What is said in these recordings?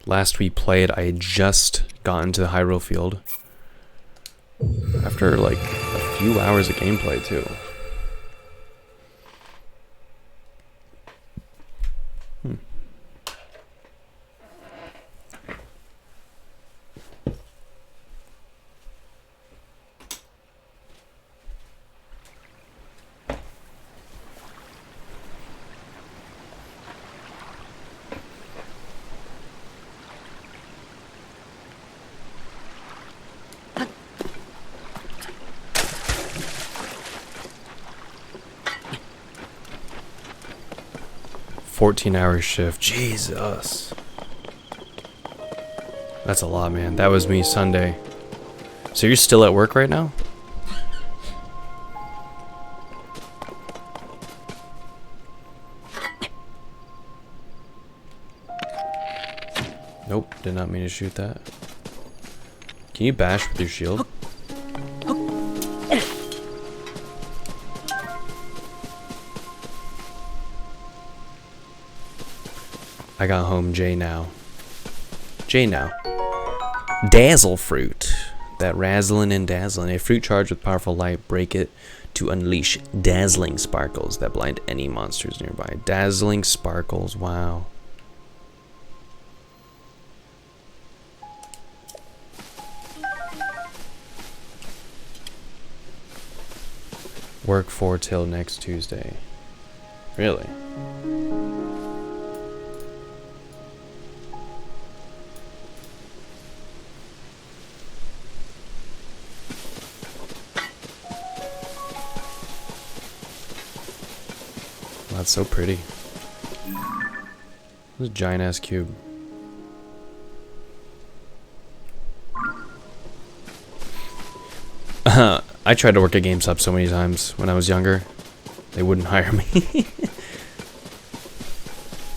Last we played, I had just gotten to the Hyrule Field. After like a few hours of gameplay too. 14-hour shift. Jesus. That's a lot, man. That was me Sunday. So you're still at work right now? Nope, did not mean to shoot that. Can you bash with your shield? I got home J now. J now. Dazzle fruit. That razzling and dazzling. A fruit charged with powerful light. Break it to unleash dazzling sparkles that blind any monsters nearby. Dazzling sparkles. Wow. Work 4 till next Tuesday. Really? That's so pretty. This is a giant ass cube. I tried to work at GameStop so many times when I was younger. They wouldn't hire me.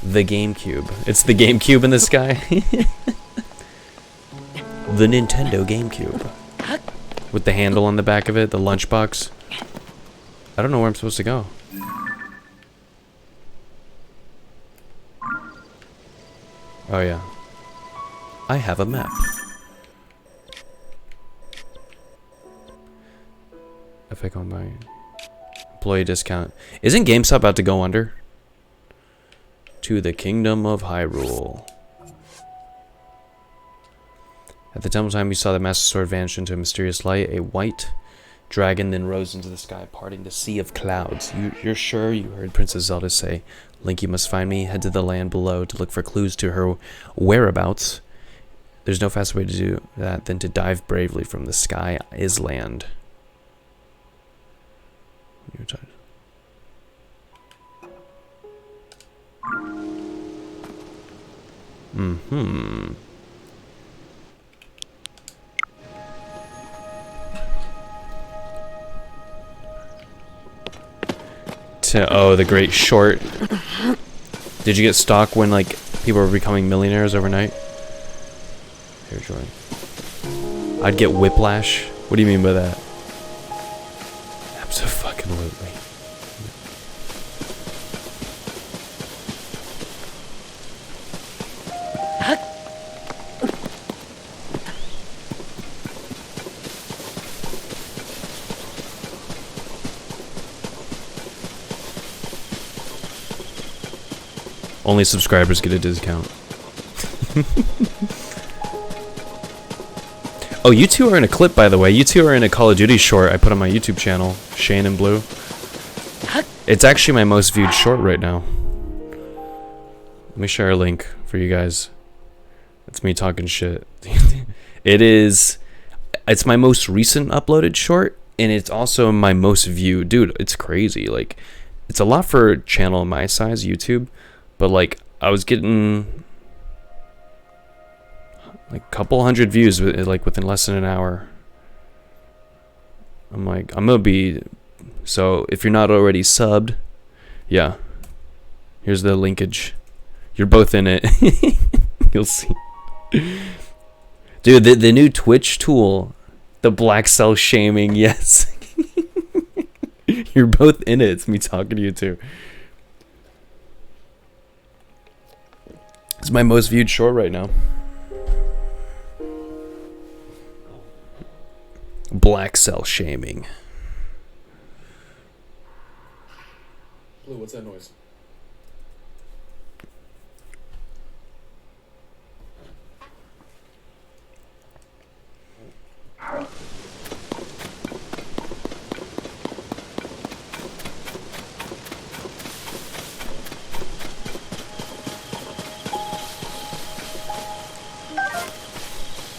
The GameCube. It's the GameCube in the sky. The Nintendo GameCube. With the handle on the back of it, the lunchbox. I don't know where I'm supposed to go. Oh yeah. I have a map. Epic on my employee discount. Isn't GameStop about to go under? To the kingdom of Hyrule. At the temple time, you saw the Master Sword vanish into a mysterious light. A white dragon then rose into the sky, parting the sea of clouds. You're sure you heard Princess Zelda say, "Link, you must find me. Head to the land below to look for clues to her whereabouts. There's no faster way to do that than to dive bravely from the sky is land." Mm-hmm. Oh, the Great Short. Did you get stock when like people were becoming millionaires overnight? Here, Jordan. I'd get whiplash. What do you mean by that? Abso-fucking-lutely. Only subscribers get a discount. Oh, you two are in a clip, by the way. You two are in a Call of Duty short I put on my YouTube channel, Shane and Blue. It's actually my most viewed short right now. Let me share a link for you guys. It's me talking shit. It's my most recent uploaded short, and it's also my most viewed. Dude, it's crazy. Like, it's a lot for a channel my size, YouTube. But like, I was getting like a couple hundred views like within less than an hour. I'm like, I'm gonna be, so if you're not already subbed, yeah, here's the linkage. You're both in it. You'll see. Dude, the new Twitch tool, the black cell shaming, yes. You're both in it. It's me talking to you too. It's my most viewed short right now. Black cell shaming. Blue, what's that noise?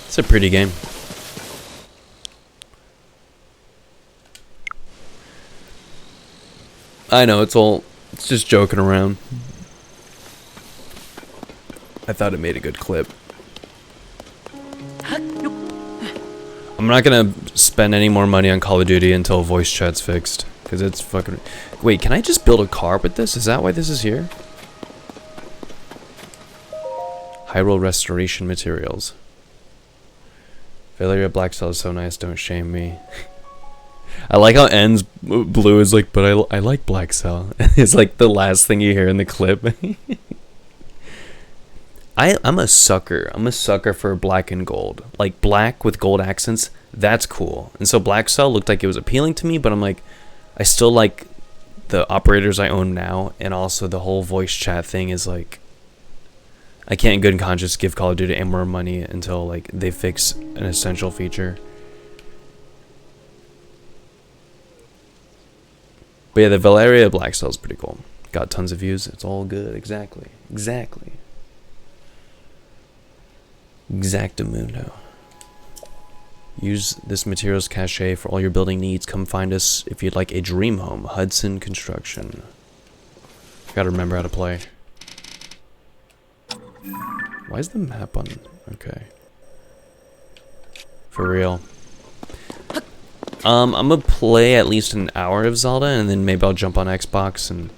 It's a pretty game. I know, it's just joking around. I thought it made a good clip. I'm not gonna spend any more money on Call of Duty until voice chat's fixed. Because it's fucking... Wait, can I just build a car with this? Is that why this is here? Hyrule Restoration Materials. Valeria Black Cell is so nice, don't shame me. I like how ends blue is like, but I like Black Cell. It's like the last thing you hear in the clip. I'm a sucker. I'm a sucker for black and gold. Like black with gold accents, that's cool. And so Black Cell looked like it was appealing to me, but I'm like, I still like the operators I own now, and also the whole voice chat thing is like, I can't in good conscience give Call of Duty any more money until like they fix an essential feature. But yeah, the Valeria Black Cell is pretty cool. Got tons of views. It's all good. Exactly. Exactamundo. Use this materials cache for all your building needs. Come find us if you'd like a dream home. Hudson Construction. Gotta remember how to play. Why is the map on? Okay. For real. I'm gonna play at least an hour of Zelda, and then maybe I'll jump on Xbox and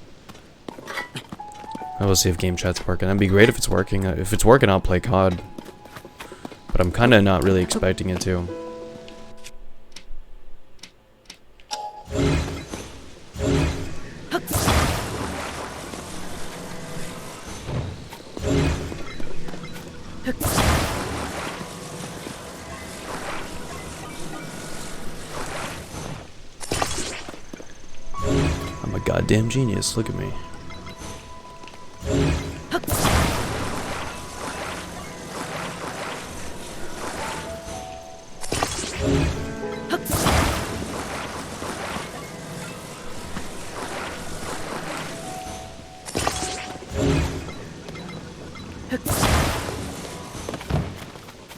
I will see if game chat's working. That'd be great if it's working. If it's working, I'll play COD. But I'm kind of not really expecting it to. I'm a goddamn genius. Look at me.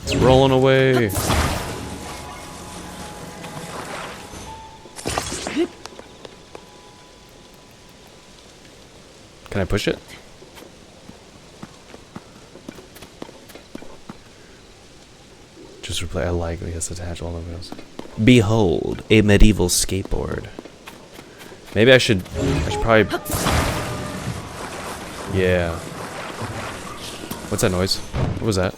It's rolling away. Can I push it? Just replay. I like it. Yes, attach all of those. Behold, a medieval skateboard. Maybe I should probably. Yeah. What's that noise? What was that?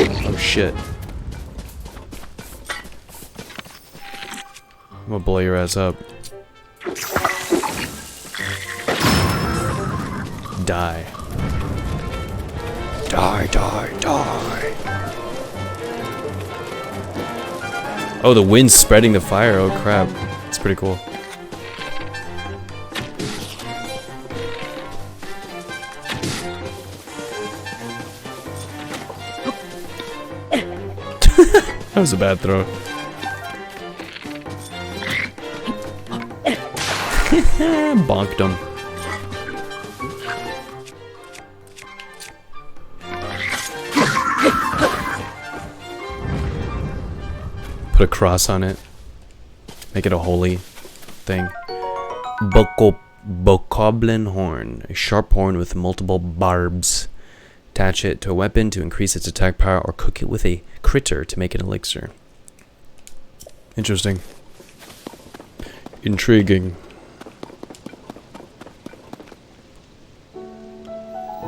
Oh shit. I'm gonna blow your ass up. Die. Die, die, die. Oh, the wind's spreading the fire. Oh crap. It's pretty cool. That was a bad throw. Bonked him. Put a cross on it. Make it a holy thing. Bokoblin horn. A sharp horn with multiple barbs. Attach it to a weapon to increase its attack power, or cook it with a critter to make an elixir. Interesting. Intriguing.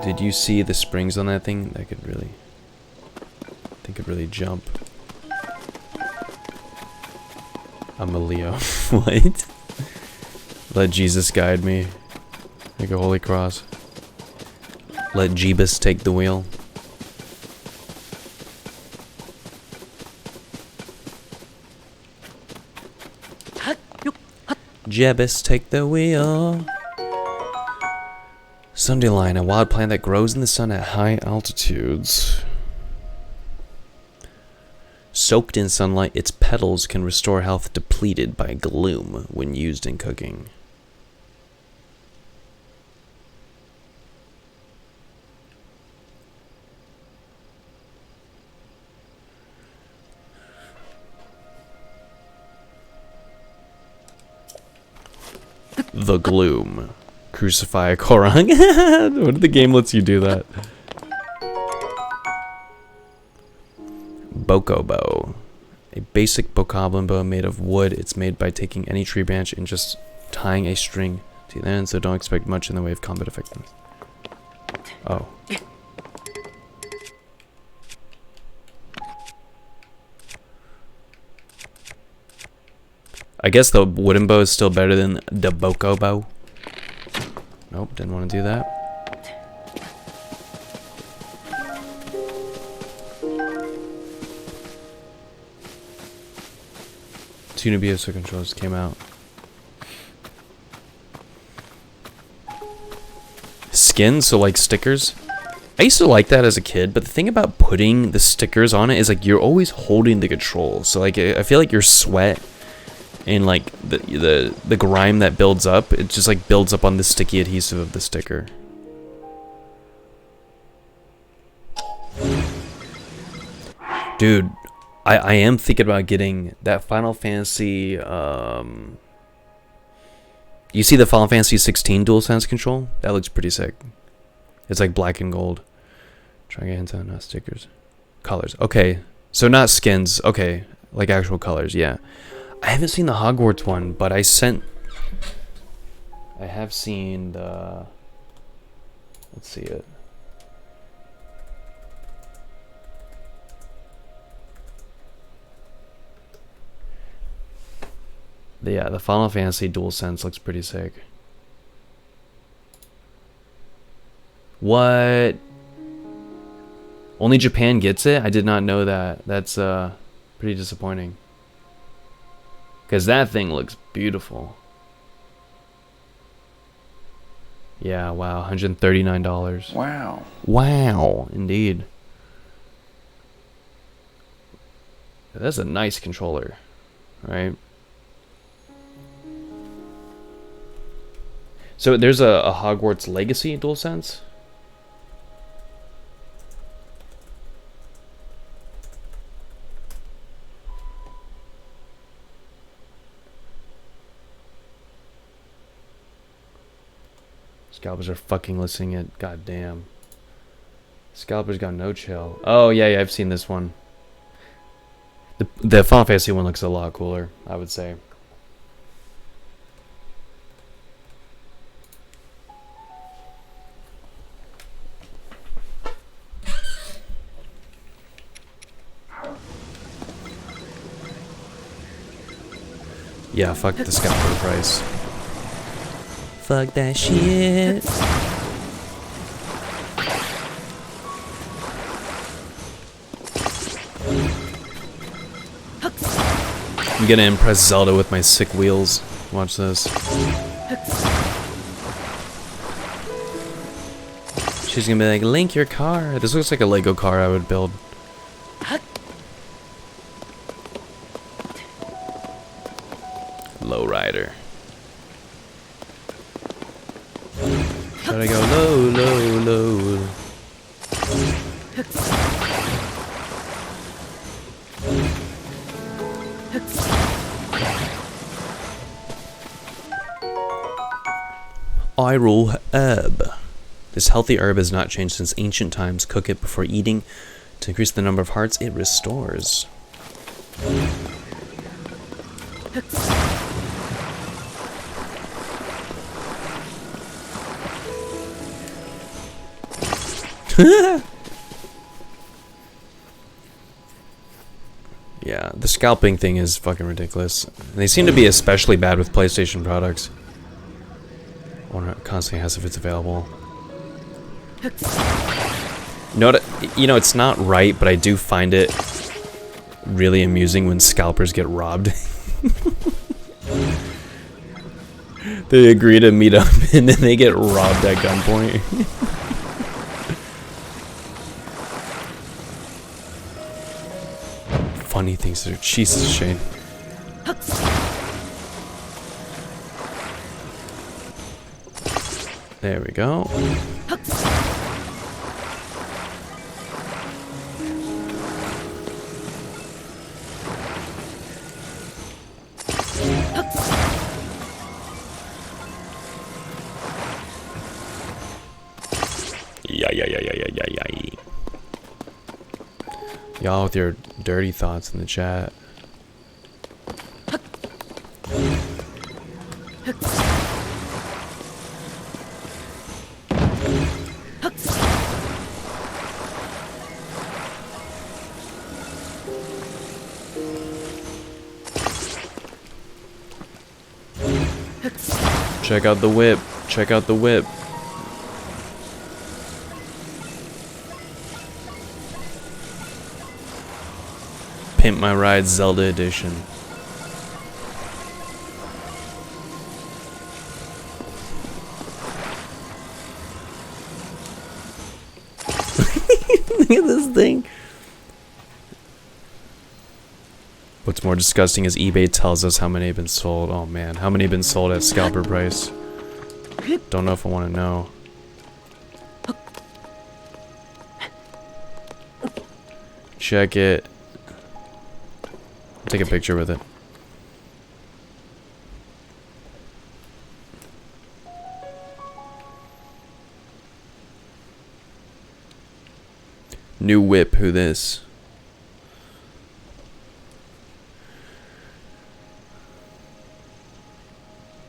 Did you see the springs on that thing? That could really... I think could really jump. I'm a Leo. What? Let Jesus guide me. Like a holy cross. Let Jeebus take the wheel. Jebus, take the wheel. Sundelion, a wild plant that grows in the sun at high altitudes. Soaked in sunlight, its petals can restore health depleted by gloom when used in cooking. The gloom. Crucify a Korang. What if the game lets you do that? Bokobo. A basic bokoblin bow made of wood. It's made by taking any tree branch and just tying a string to the end, so don't expect much in the way of combat effectiveness. Oh. I guess the wooden bow is still better than the boko bow. Nope, didn't want to do that. Two new BSO controllers came out. Skins, so like stickers. I used to like that as a kid, but the thing about putting the stickers on it is like you're always holding the control. So like I feel like your sweat and like the grime that builds up, it just like builds up on the sticky adhesive of the sticker. Dude, I am thinking about getting that Final Fantasy, you see the Final Fantasy 16 DualSense control? That looks pretty sick. It's like black and gold. Try to get hands on, not stickers. Colors. Okay, so not skins. Okay, like actual colors, yeah. I haven't seen the Hogwarts one, but I have seen the, let's see it. Yeah, the Final Fantasy DualSense looks pretty sick. What? Only Japan gets it? I did not know that. That's pretty disappointing. Because that thing looks beautiful. Yeah, wow, $139. Wow. Wow, indeed. That's a nice controller, right? So there's a Hogwarts Legacy DualSense. Scalpers are fucking listening it. God damn. Scalpers got no chill. Oh yeah, I've seen this one. The Final Fantasy one looks a lot cooler, I would say. Yeah, fuck the scalper price. Fuck that shit. I'm gonna impress Zelda with my sick wheels. Watch this. She's gonna be like, Link, your car. This looks like a Lego car I would build. Lowrider. Gotta go low, low, low. Irul herb. This healthy herb has not changed since ancient times. Cook it before eating. To increase the number of hearts it restores. Yeah, the scalping thing is fucking ridiculous. They seem to be especially bad with PlayStation products. I wonder constantly asks if it's available. You know, it's not right, but I do find it really amusing when scalpers get robbed. They agree to meet up and then they get robbed at gunpoint. Funny things that are Jesus, Shane. There we go. Yeah. Y'all with your dirty thoughts in the chat. Check out the whip. Check out the whip. Pimp My Ride Zelda Edition. Look at this thing. What's more disgusting is eBay tells us how many have been sold. Oh man, how many have been sold at scalper price? Don't know if I want to know. Check it. Take a picture with it. New whip, who this?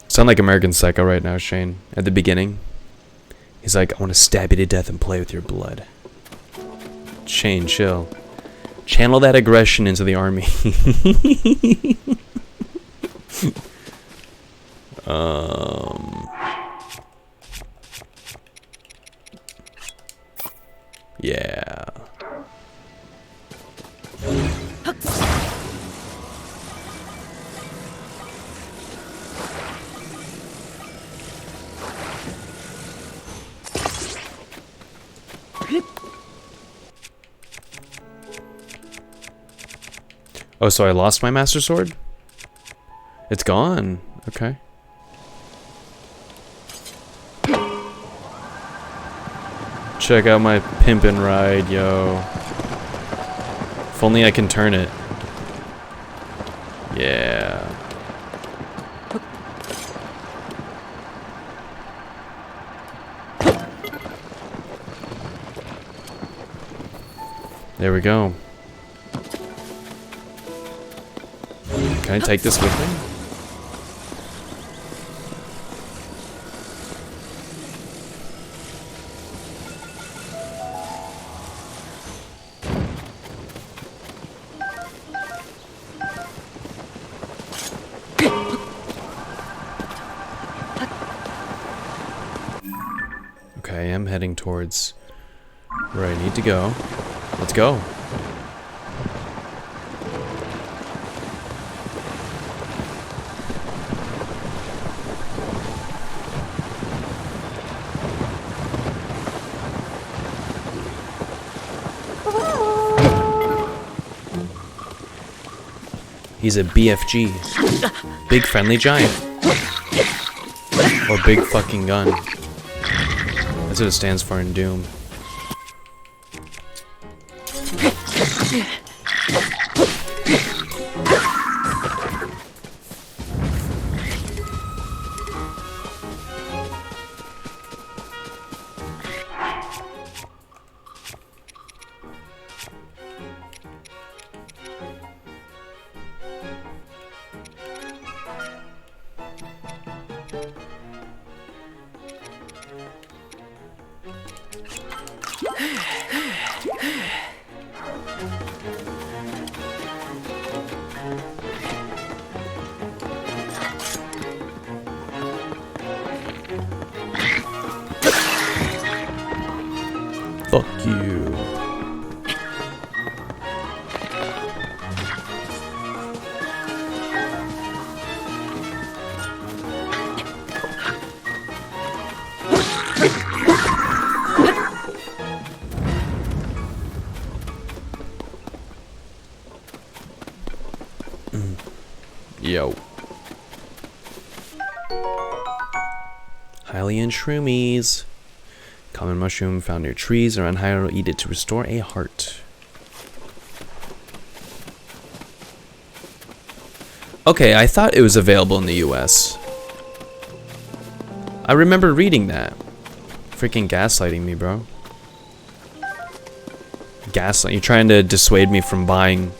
Sound like American Psycho right now, Shane. At the beginning. He's like, I want to stab you to death and play with your blood. Shane, chill. Channel that aggression into the army. Yeah. Oh, so I lost my Master Sword? It's gone. Okay. Check out my pimpin' ride, yo. If only I can turn it. Yeah. There we go. Can I take this with me? Okay, I am heading towards where I need to go. Let's go. He's a BFG. Big Friendly Giant. Or Big Fucking Gun. That's what it stands for in Doom. Fuck you. Yo. Hylian shroomies. Common mushroom found near trees around Hyrule. Eat it to restore a heart. Okay, I thought it was available in the US. I remember reading that. Freaking gaslighting me, bro. Gaslight. You're trying to dissuade me from buying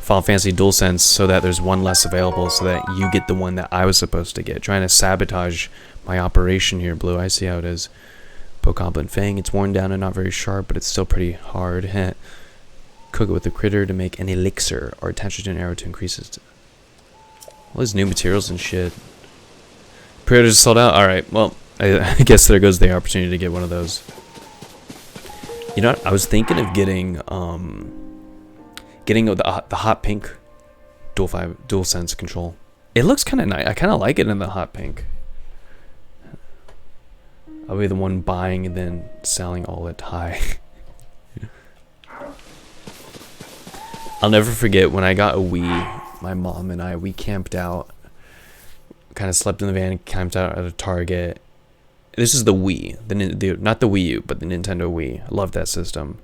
Final Fantasy DualSense so that there's one less available so that you get the one that I was supposed to get. Trying to sabotage my operation here, Blue. I see how it is. Pokegoblin Fang. It's worn down and not very sharp, but it's still pretty hard. Cook it with the critter to make an elixir or attach it to an arrow to increase it. All these new materials and shit. Pre-orders sold out? Alright, well, I guess there goes the opportunity to get one of those. You know what? I was thinking of getting the hot pink DualSense control. It looks kind of nice. I kind of like it in the hot pink. I'll be the one buying and then selling all at high. I'll never forget when I got a Wii. My mom and we camped out. Kind of slept in the van and camped out at a Target. This is the Wii, not the Wii U, but the Nintendo Wii. I love that system.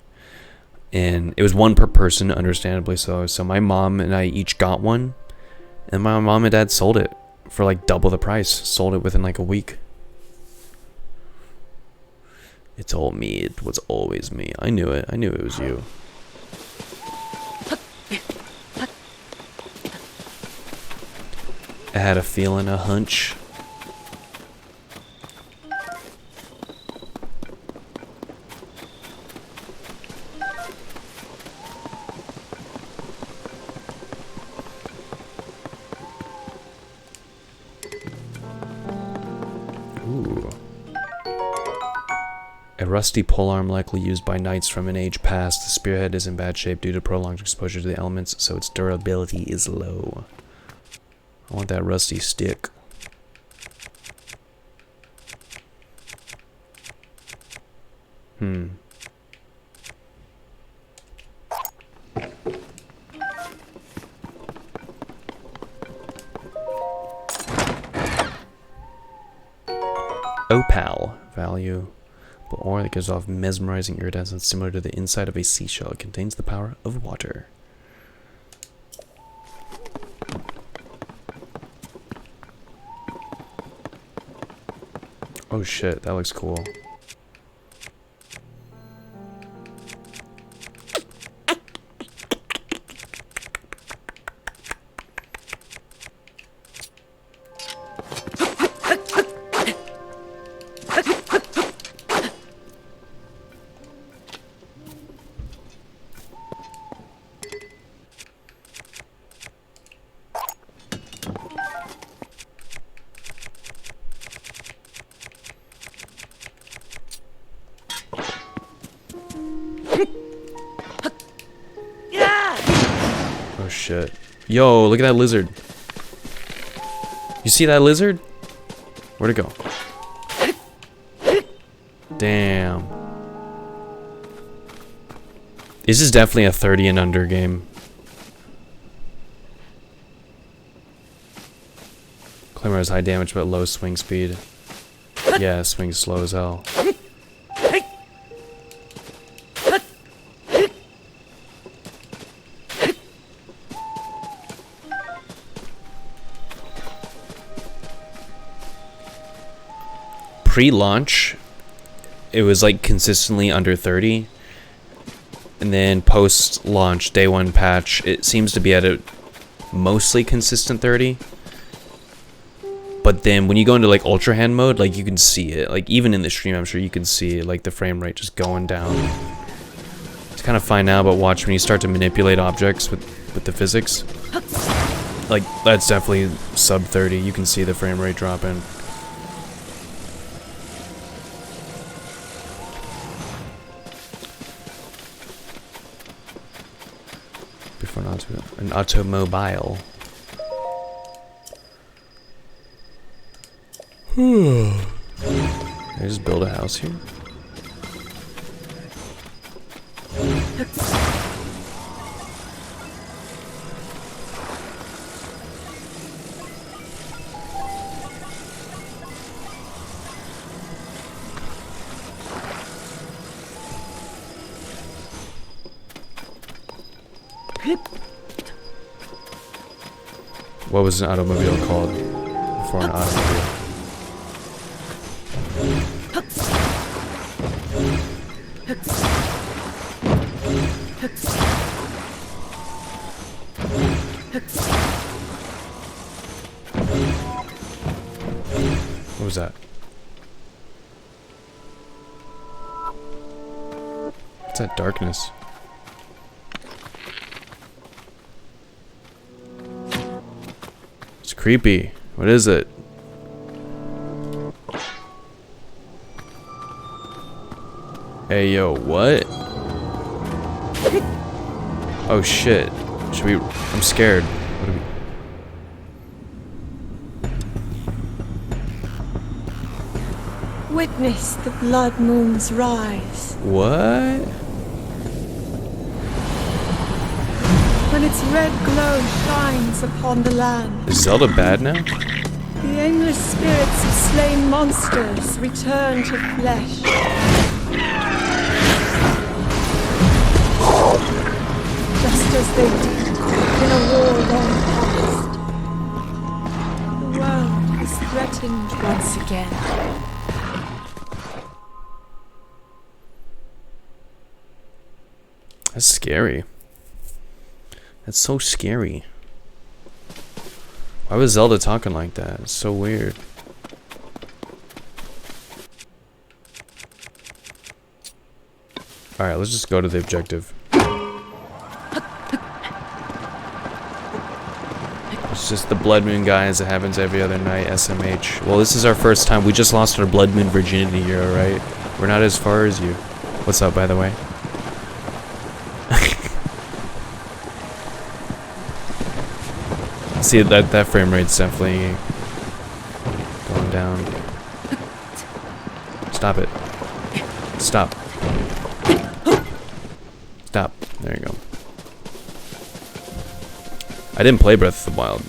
And it was one per person, understandably so. So my mom and I each got one. And my mom and dad sold it for like double the price. Sold it within like a week. It's all me. It was always me. I knew it. I knew it was you. I had a feeling, a hunch. Ooh. A rusty polearm likely used by knights from an age past. The spearhead is in bad shape due to prolonged exposure to the elements, so its durability is low. I want that rusty stick. Opal value. Ore that gives off mesmerizing iridescence similar to the inside of a seashell. It contains the power of water. Oh shit, that looks cool. Oh shit. Yo, look at that lizard. You see that lizard? Where'd it go? Damn. This is definitely a 30 and under game. Claymore has high damage but low swing speed. Yeah, swings slow as hell. Pre-launch, it was like consistently under 30, and then post-launch day one patch, it seems to be at a mostly consistent 30. But then when you go into like ultra hand mode, like you can see it, like even in the stream, I'm sure you can see like the frame rate just going down. It's kind of fine now, but watch when you start to manipulate objects with the physics. Like that's definitely sub 30. You can see the frame rate dropping. for an automobile. Can I just build a house here? What was an automobile called before an automobile? What was that? What's that darkness? It's creepy. What is it? Hey yo, what? Oh shit. Should we? I'm scared. What do we? Witness the blood moon's rise. What? When its red glow shines upon the land, Is Zelda bad now? the aimless spirits of slain monsters return to flesh. Just as they did in a war long past. The world is threatened once again. That's scary. That's so scary. Why was Zelda talking like that? It's so weird. Alright, let's just go to the objective. It's just the Blood Moon guy as it happens every other night, SMH. Well, this is our first time. We just lost our Blood Moon virginity here, alright? We're not as far as you. What's up, by the way? See, that frame rate's definitely going down. Stop it. Stop. Stop. There you go. I didn't play Breath of the Wild.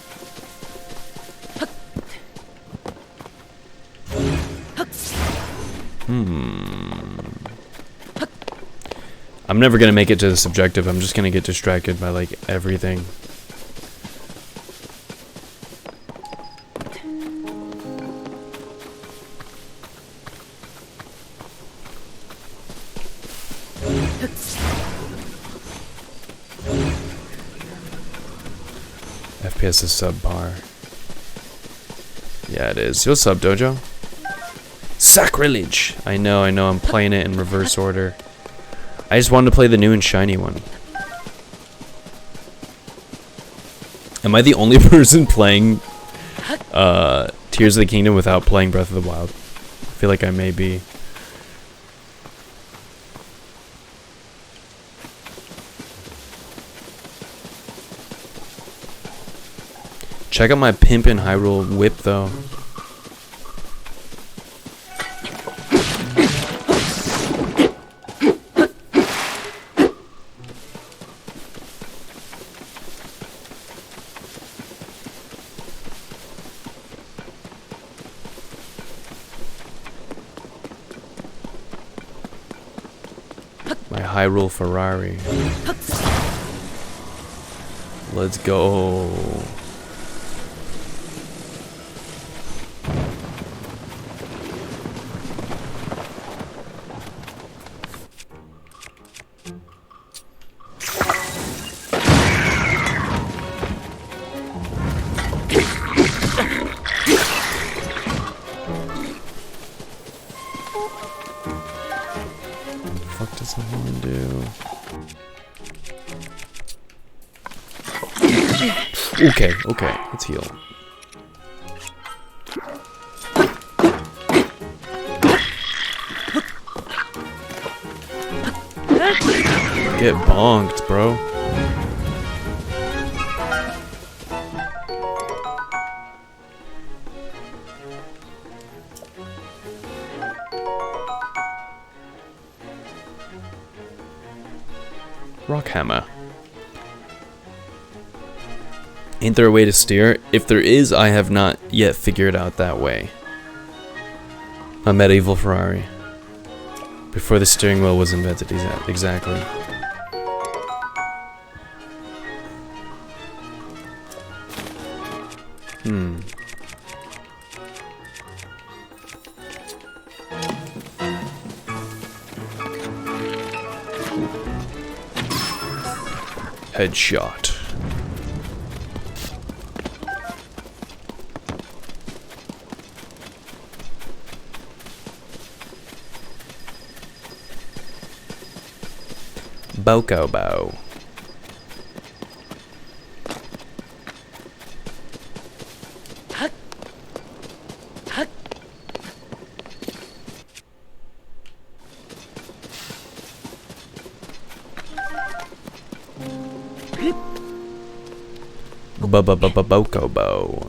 I'm never gonna make it to this objective. I'm just gonna get distracted by like everything. FPS is subpar. Yeah, it is. What's up, Dojo? Sacrilege! I know, I'm playing it in reverse order. I just wanted to play the new and shiny one. Am I the only person playing Tears of the Kingdom without playing Breath of the Wild? I feel like I may be. Check out my Pimpin' Hyrule whip, though. My Hyrule Ferrari. Let's go. What does the horn do? Okay, let's heal. Get bonked, bro. hammer. Ain't there a way to steer? If there is, I have not yet figured out that way. A medieval Ferrari. Before the steering wheel was invented, exactly. Headshot. Boko bow. Boko bow.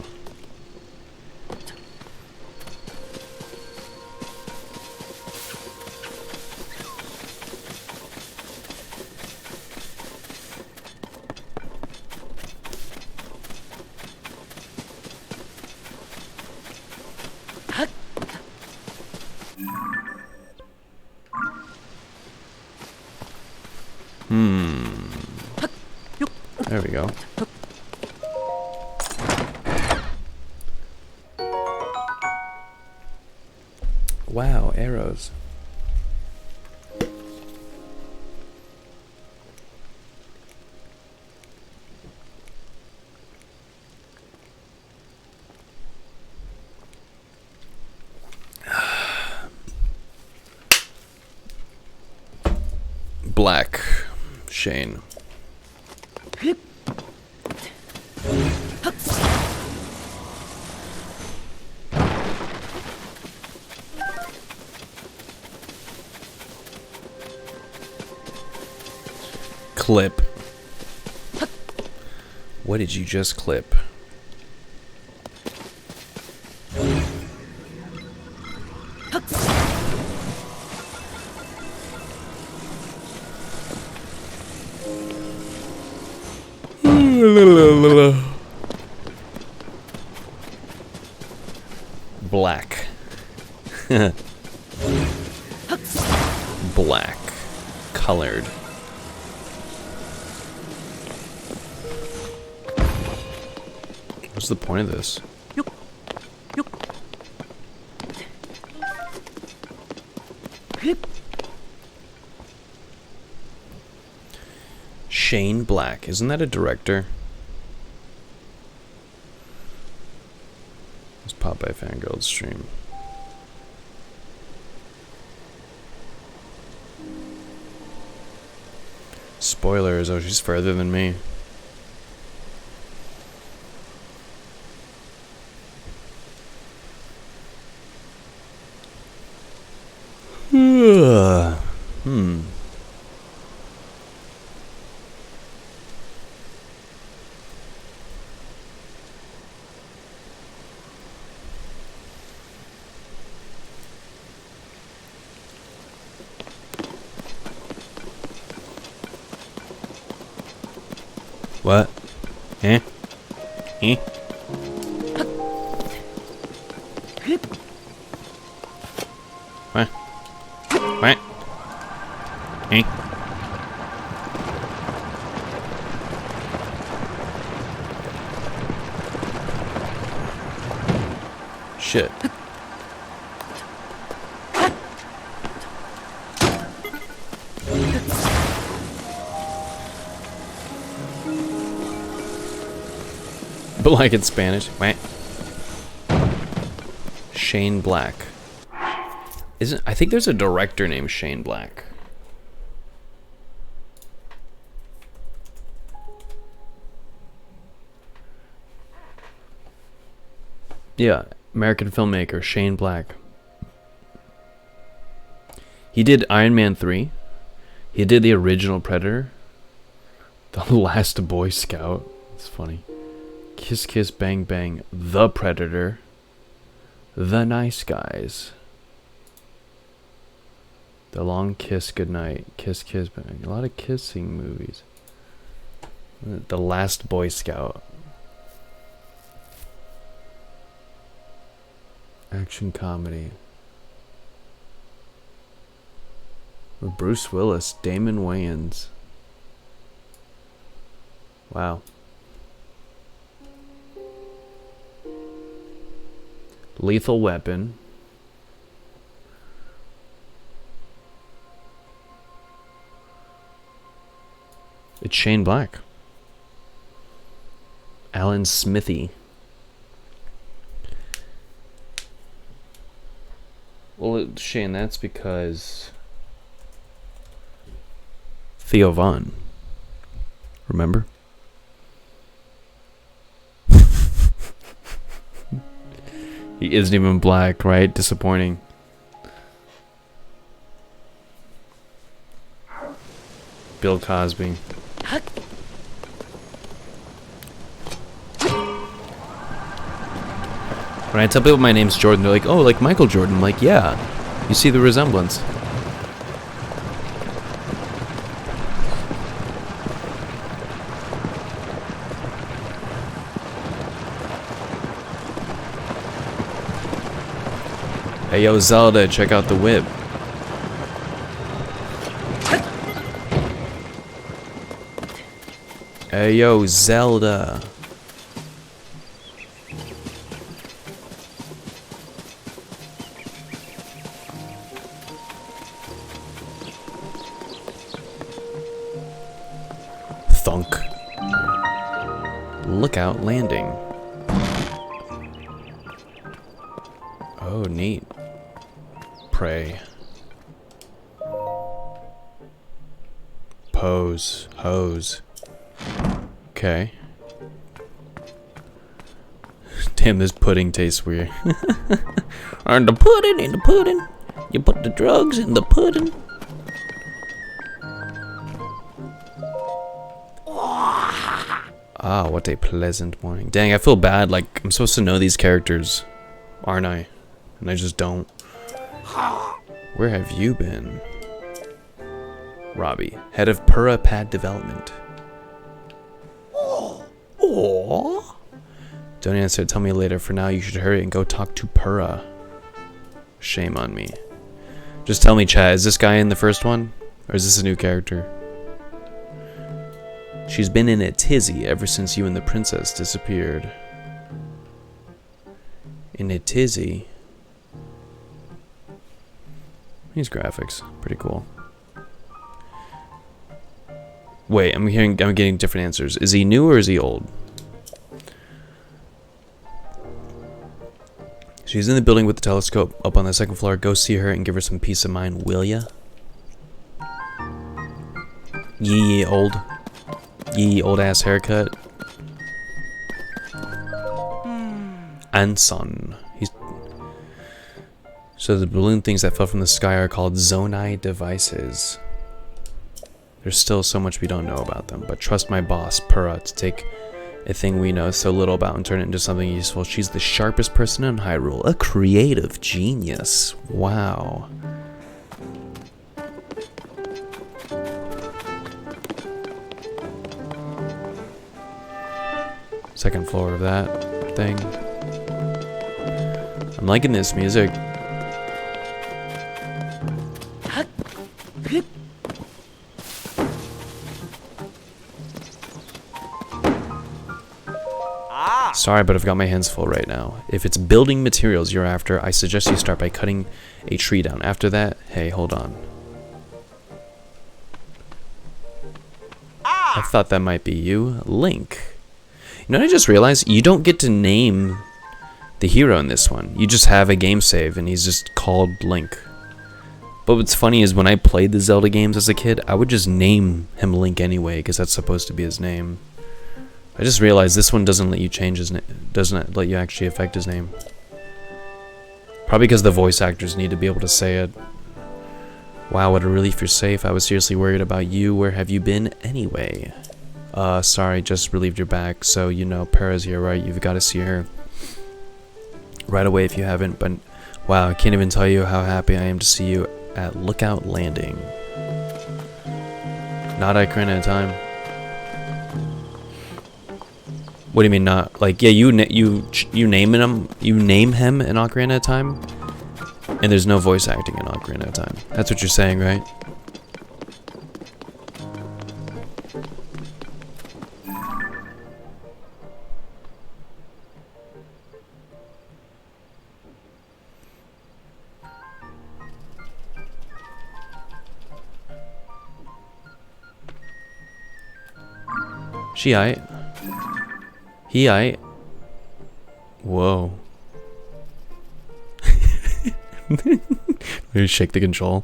There we go. Wow, arrows. Black. Shane. Clip. What did you just clip? Black. Black. Colored. What's the point of this? Shane Black. Isn't that a director? Let's pop by Fangirl's stream. Spoilers. Oh, she's further than me. What? Eh? Eh? What? What? Eh? Shit. But like in Spanish. Wah. Shane Black. I think there's a director named Shane Black. Yeah, American filmmaker Shane Black. He did Iron Man 3. He did the original Predator. The Last Boy Scout. It's funny. Kiss Kiss Bang Bang, The Predator, The Nice Guys, The Long Kiss Goodnight, Kiss Kiss Bang. A lot of kissing movies. The Last Boy Scout. Action comedy. With Bruce Willis, Damon Wayans. Wow. Lethal Weapon. It's Shane Black. Alan Smithy. Well, Shane, that's because Theo Vaughn. Remember? He isn't even black, right? Disappointing. Bill Cosby. When I tell people my name's Jordan, they're like, oh, like Michael Jordan. I'm like, yeah. You see the resemblance. Hey, yo, Zelda, check out the whip. Hey, yo, Zelda. Thunk. Lookout landing. Oh, neat. Pray. Pose. Hose. Okay. Damn, this pudding tastes weird. And the pudding in the pudding. You put the drugs in the pudding. Ah, what a pleasant morning. Dang, I feel bad. Like, I'm supposed to know these characters, aren't I? And I just don't. Where have you been? Robbie, head of PURAH Pad Development. Oh. Don't answer, tell me later. For now, you should hurry and go talk to PURAH. Shame on me. Just tell me, chat, is this guy in the first one? Or is this a new character? She's been in a tizzy ever since you and the princess disappeared. In a tizzy? These graphics, pretty cool. Wait, I'm getting different answers. Is he new or is he old? She's in the building with the telescope up on the second floor. Go see her and give her some peace of mind, will ya? Yee old. Yee old ass haircut. Anson. So the balloon things that fell from the sky are called Zonai devices. There's still so much we don't know about them, but trust my boss, PURAH, to take a thing we know so little about and turn it into something useful. She's the sharpest person in Hyrule, a creative genius. Wow. Second floor of that thing. I'm liking this music. Sorry, but I've got my hands full right now. If it's building materials you're after, I suggest you start by cutting a tree down. After that, hey, hold on. I thought that might be you. Link. You know what I just realized? You don't get to name the hero in this one. You just have a game save, and he's just called Link. But what's funny is when I played the Zelda games as a kid, I would just name him Link anyway, because that's supposed to be his name. I just realized this one doesn't let you change his name. Doesn't let you actually affect his name. Probably because the voice actors need to be able to say it. Wow, what a relief you're safe. I was seriously worried about you. Where have you been anyway? Sorry, just relieved your back. So, you know, Para's here, right? You've got to see her right away if you haven't. But, wow, I can't even tell you how happy I am to see you at Lookout Landing. Not Ocarina of Time. What do you mean not? Like, yeah, you name him in Ocarina of Time, and there's no voice acting in Ocarina of Time. That's what you're saying, right? She aight. He aight. Whoa. Maybe shake the control.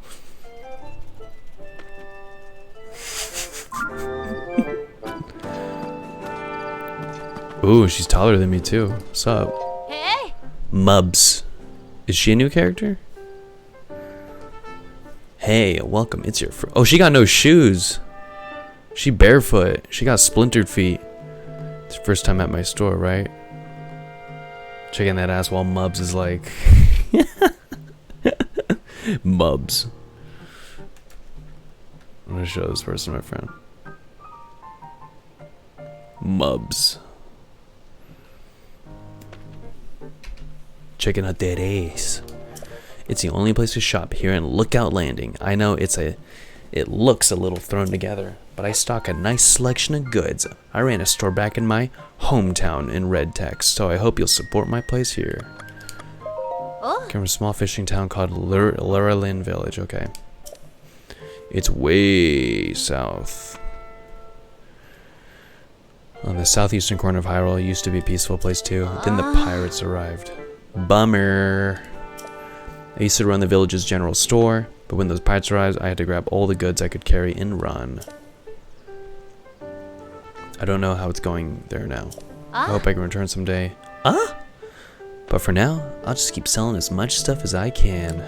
Ooh, she's taller than me too. What's up? Hey. Mubs. Is she a new character? Hey, welcome. It's your oh, she got no shoes. She barefoot. She got splintered feet. It's the first time at my store, right? Checking that ass while Mubs is like... Mubs. I'm gonna show this person my friend. Mubs. Checking out that ace. It's the only place to shop here in Lookout Landing. I know it looks a little thrown together, but I stock a nice selection of goods. I ran a store back in my hometown in Red Text, so I hope you'll support my place here. Oh. Came from a small fishing town called Lurelin Village. Okay. It's way south. On the southeastern corner of Hyrule, it used to be a peaceful place too. Then the pirates arrived. Bummer. I used to run the village's general store, but when those pirates arrived, I had to grab all the goods I could carry and run. I don't know how it's going there now. I hope I can return someday. But for now, I'll just keep selling as much stuff as I can.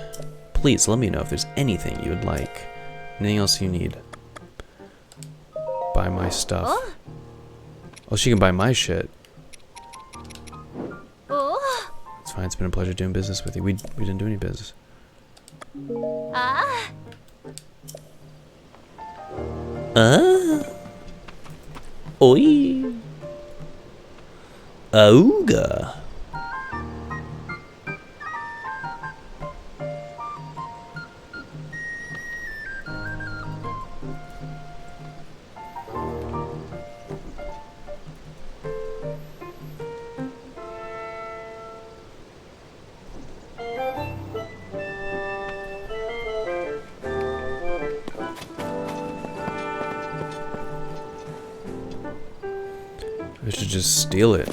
Please let me know if there's anything you would like. Anything else you need. Buy my stuff. Oh, she can buy my shit. It's fine, it's been a pleasure doing business with you. We didn't do any business. Oi. Auga. I should just steal it.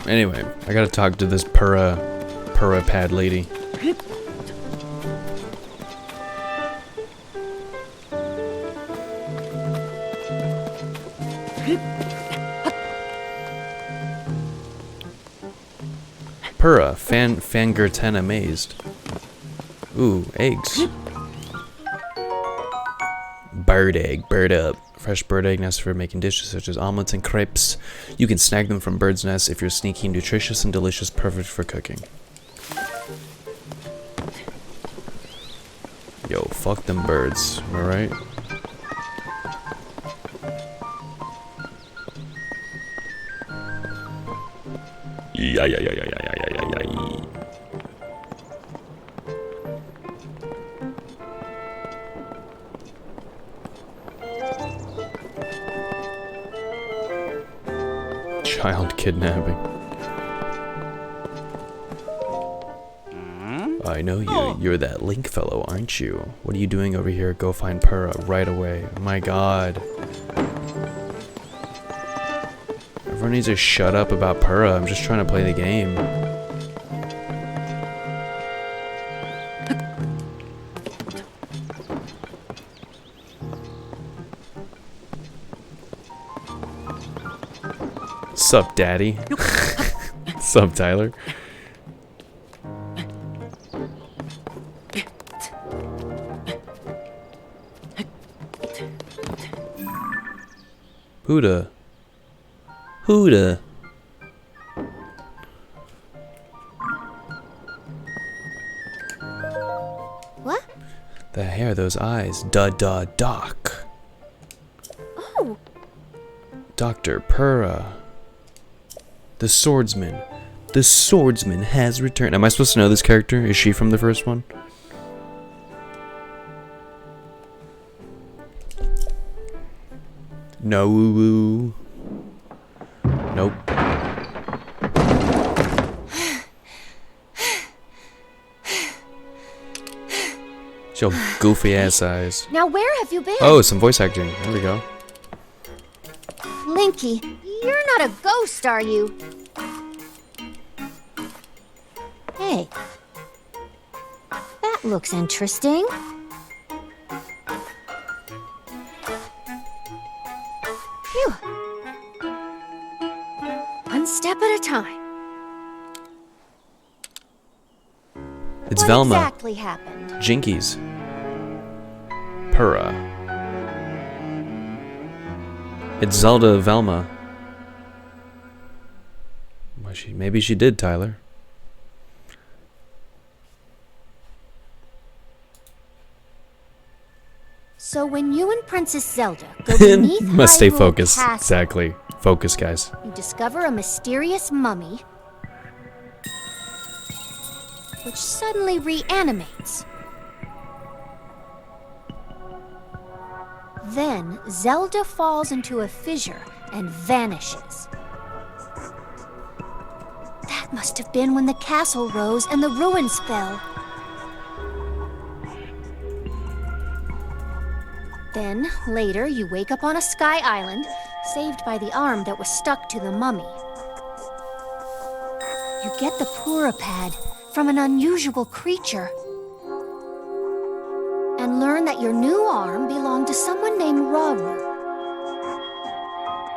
Anyway, I gotta talk to this Purah pad lady. Purah, fangirl amazed. Ooh, eggs. Bird egg, bird up. Fresh bird egg nests for making dishes such as omelets and crepes. You can snag them from birds' nests if you're sneaky, nutritious and delicious, perfect for cooking. Yo, fuck them birds, am I right? Yeah. Child kidnapping. I know you. You're that Link fellow, aren't you? What are you doing over here? Go find Purah right away. Oh my god. Everyone needs to shut up about Purah. I'm just trying to play the game. Sup, daddy? Sup, Tyler? Huda. What? The hair, those eyes. Doc. Oh. Dr. Purah. The swordsman. The swordsman has returned. Am I supposed to know this character? Is she from the first one? No. Nope. It's your goofy ass eyes. Now where have you been? Oh, some voice acting. There we go. Linky, you're not a ghost, are you? Hey. That looks interesting. Phew. One step at a time. It's What Velma. exactly happened? Jinkies. PURAH. It's Zelda Velma. Well, maybe she did, Tyler. So when you and Princess Zelda go beneath Must stay Hyrule focused. Castle, Exactly. Focus, guys. you discover a mysterious mummy which suddenly reanimates. Then Zelda falls into a fissure and vanishes. That must have been when the castle rose and the ruins fell. Then, later, you wake up on a sky island, saved by the arm that was stuck to the mummy. You get the PURAH pad from an unusual creature, and learn that your new arm belonged to someone named Rauru.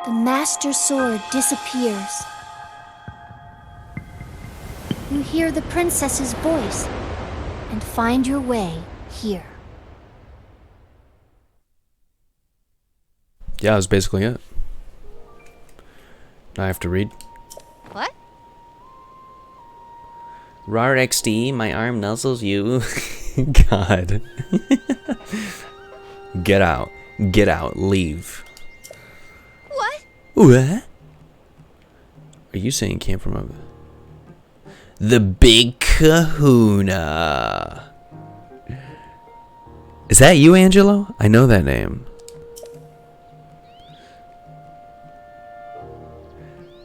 The Master Sword disappears. You hear the princess's voice, and find your way here. Yeah, that was basically it. Now I have to read. What? Rar XD, my arm nuzzles you. God. Get out. Get out. Leave. What? What? Are you saying it came from the Big Kahuna? Is that you, Angelo? I know that name.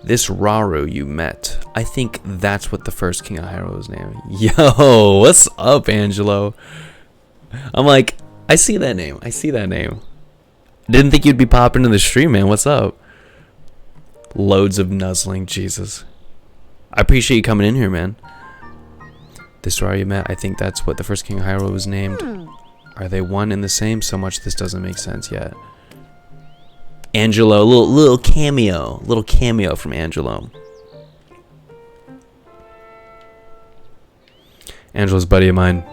This Rauru you met, I think that's what the first King of Hyrule's name. Yo, what's up, Angelo? I'm like, I see that name. I see that name. Didn't think you'd be popping in the stream, man. What's up? Loads of nuzzling, Jesus. I appreciate you coming in here, man. This Rauru you met, I think that's what the first King of Hyrule was named. Are they one and the same? So much this doesn't make sense yet. Angelo, little cameo from Angelo. Angelo's a buddy of mine.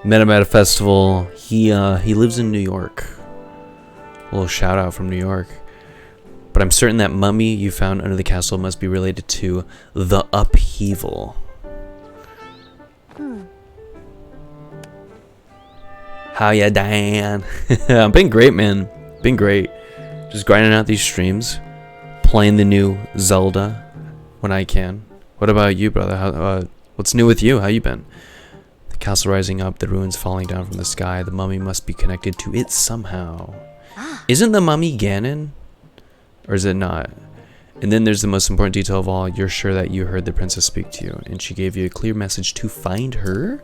Met him at a festival. He lives in New York. A little shout out from New York. But I'm certain that mummy you found under the castle must be related to the upheaval. How ya, Diane? I've been great, man. Been great. Just grinding out these streams, playing the new Zelda when I can. What about you, brother? What's new with you? How you been? The castle rising up, the ruins falling down from the sky. The mummy must be connected to it somehow. Isn't the mummy Ganon? Or is it not? And then there's the most important detail of all. You're sure that you heard the princess speak to you, and she gave you a clear message to find her?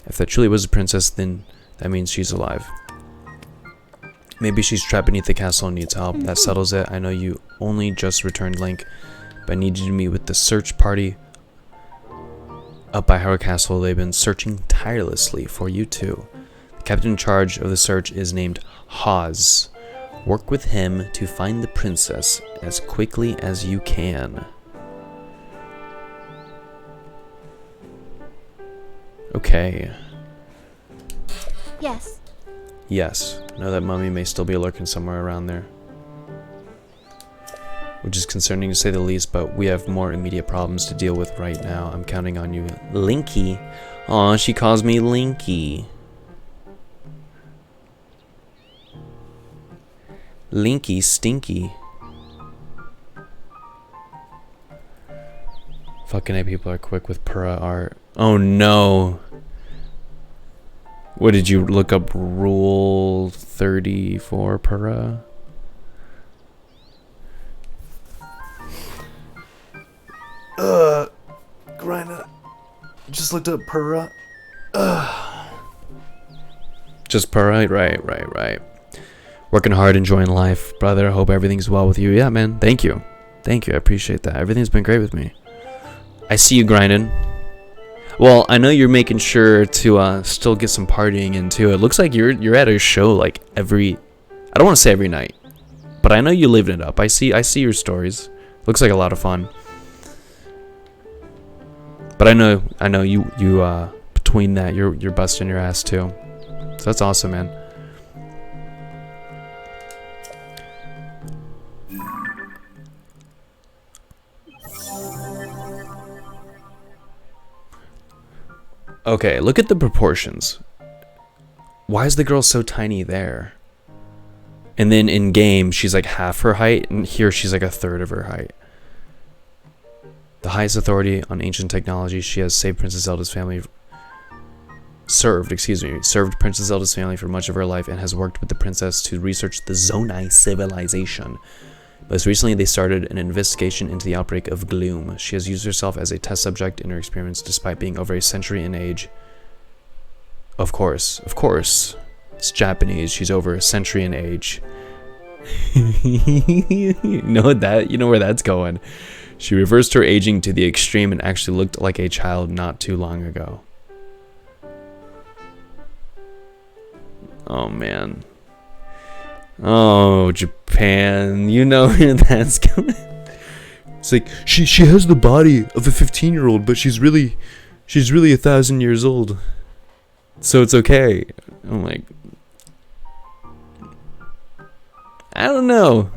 If that truly was a princess, then that means she's alive. Maybe she's trapped beneath the castle and needs help. That settles it. I know you only just returned, Link, but I need you to meet with the search party up by Hyrule Castle. They've been searching tirelessly for you too. The captain in charge of the search is named Haz. Work with him to find the princess as quickly as you can. Okay. Yes. Yes, know that mummy may still be lurking somewhere around there. Which is concerning to say the least, but we have more immediate problems to deal with right now. I'm counting on you. Linky. Aw, she calls me Linky. Linky Stinky. Fucking A, people are quick with PURAH art. Oh no. What did you look up? Rule 34 PURAH? Grinder. Just looked up PURAH. Just PURAH? Right. Working hard, enjoying life, brother. Hope everything's well with you. Yeah, man. Thank you. I appreciate that. Everything's been great with me. I see you grinding. Well, I know you're making sure to still get some partying in too. It looks like you're at a show like every. I don't want to say every night, but I know you living it up. I see your stories. Looks like a lot of fun. But I know you between that you're busting your ass too. So that's awesome, man. Okay, look at the proportions. Why is the girl so tiny there? And then in game, she's like half her height, and here she's like a third of her height. The highest authority on ancient technology, she has served Princess Zelda's family for much of her life and has worked with the princess to research the Zonai civilization. Most recently, they started an investigation into the outbreak of gloom. She has used herself as a test subject in her experiments despite being over a century in age. Of course. It's Japanese. She's over a century in age. You know where that's going. She reversed her aging to the extreme and actually looked like a child not too long ago. Oh, man. Oh, Japan, you know where that's going. It's like she has the body of a 15-year-old, but she's really 1,000 years old. So it's okay. I'm like, I don't know.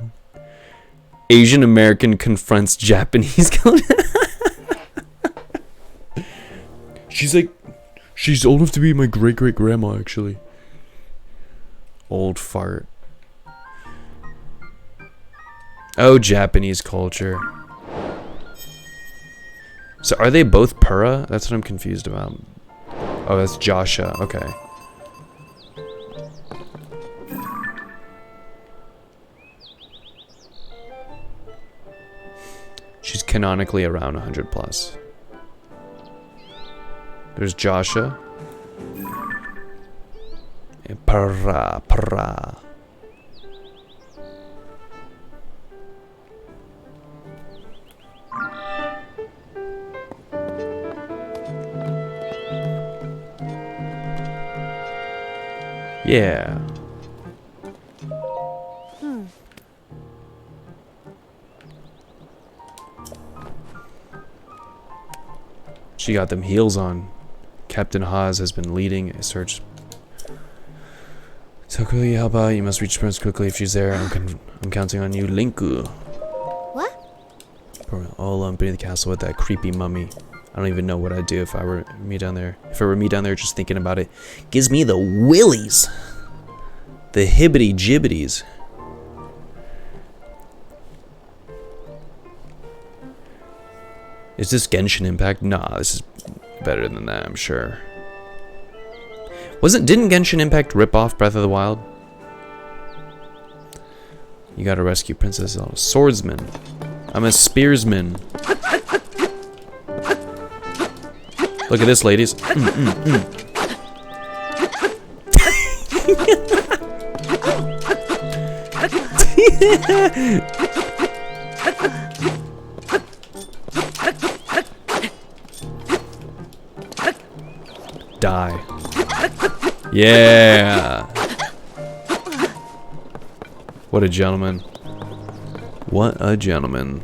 Asian American confronts Japanese. She's old enough to be my great grandma, actually. Old fart. Oh, Japanese culture. So are they both PURAH? That's what I'm confused about. Oh, that's Joshua. Okay. She's canonically around 100 plus. There's Joshua. And PURAH. Yeah. She got them heels on. Captain Haas has been leading a search. So quickly, help out. You must reach Prince quickly if she's there. I'm counting on you, Linku. What? All alone beneath the castle with that creepy mummy. I don't even know what I'd do if I were me down there. If it were me down there, just thinking about it gives me the willies. The hibbity jibbities. Is this Genshin Impact? Nah, this is better than that, I'm sure. Didn't Genshin Impact rip off Breath of the Wild? You gotta rescue Princess Zelda. Swordsman. I'm a spearsman. Look at this, ladies. Die. Yeah. What a gentleman. What a gentleman.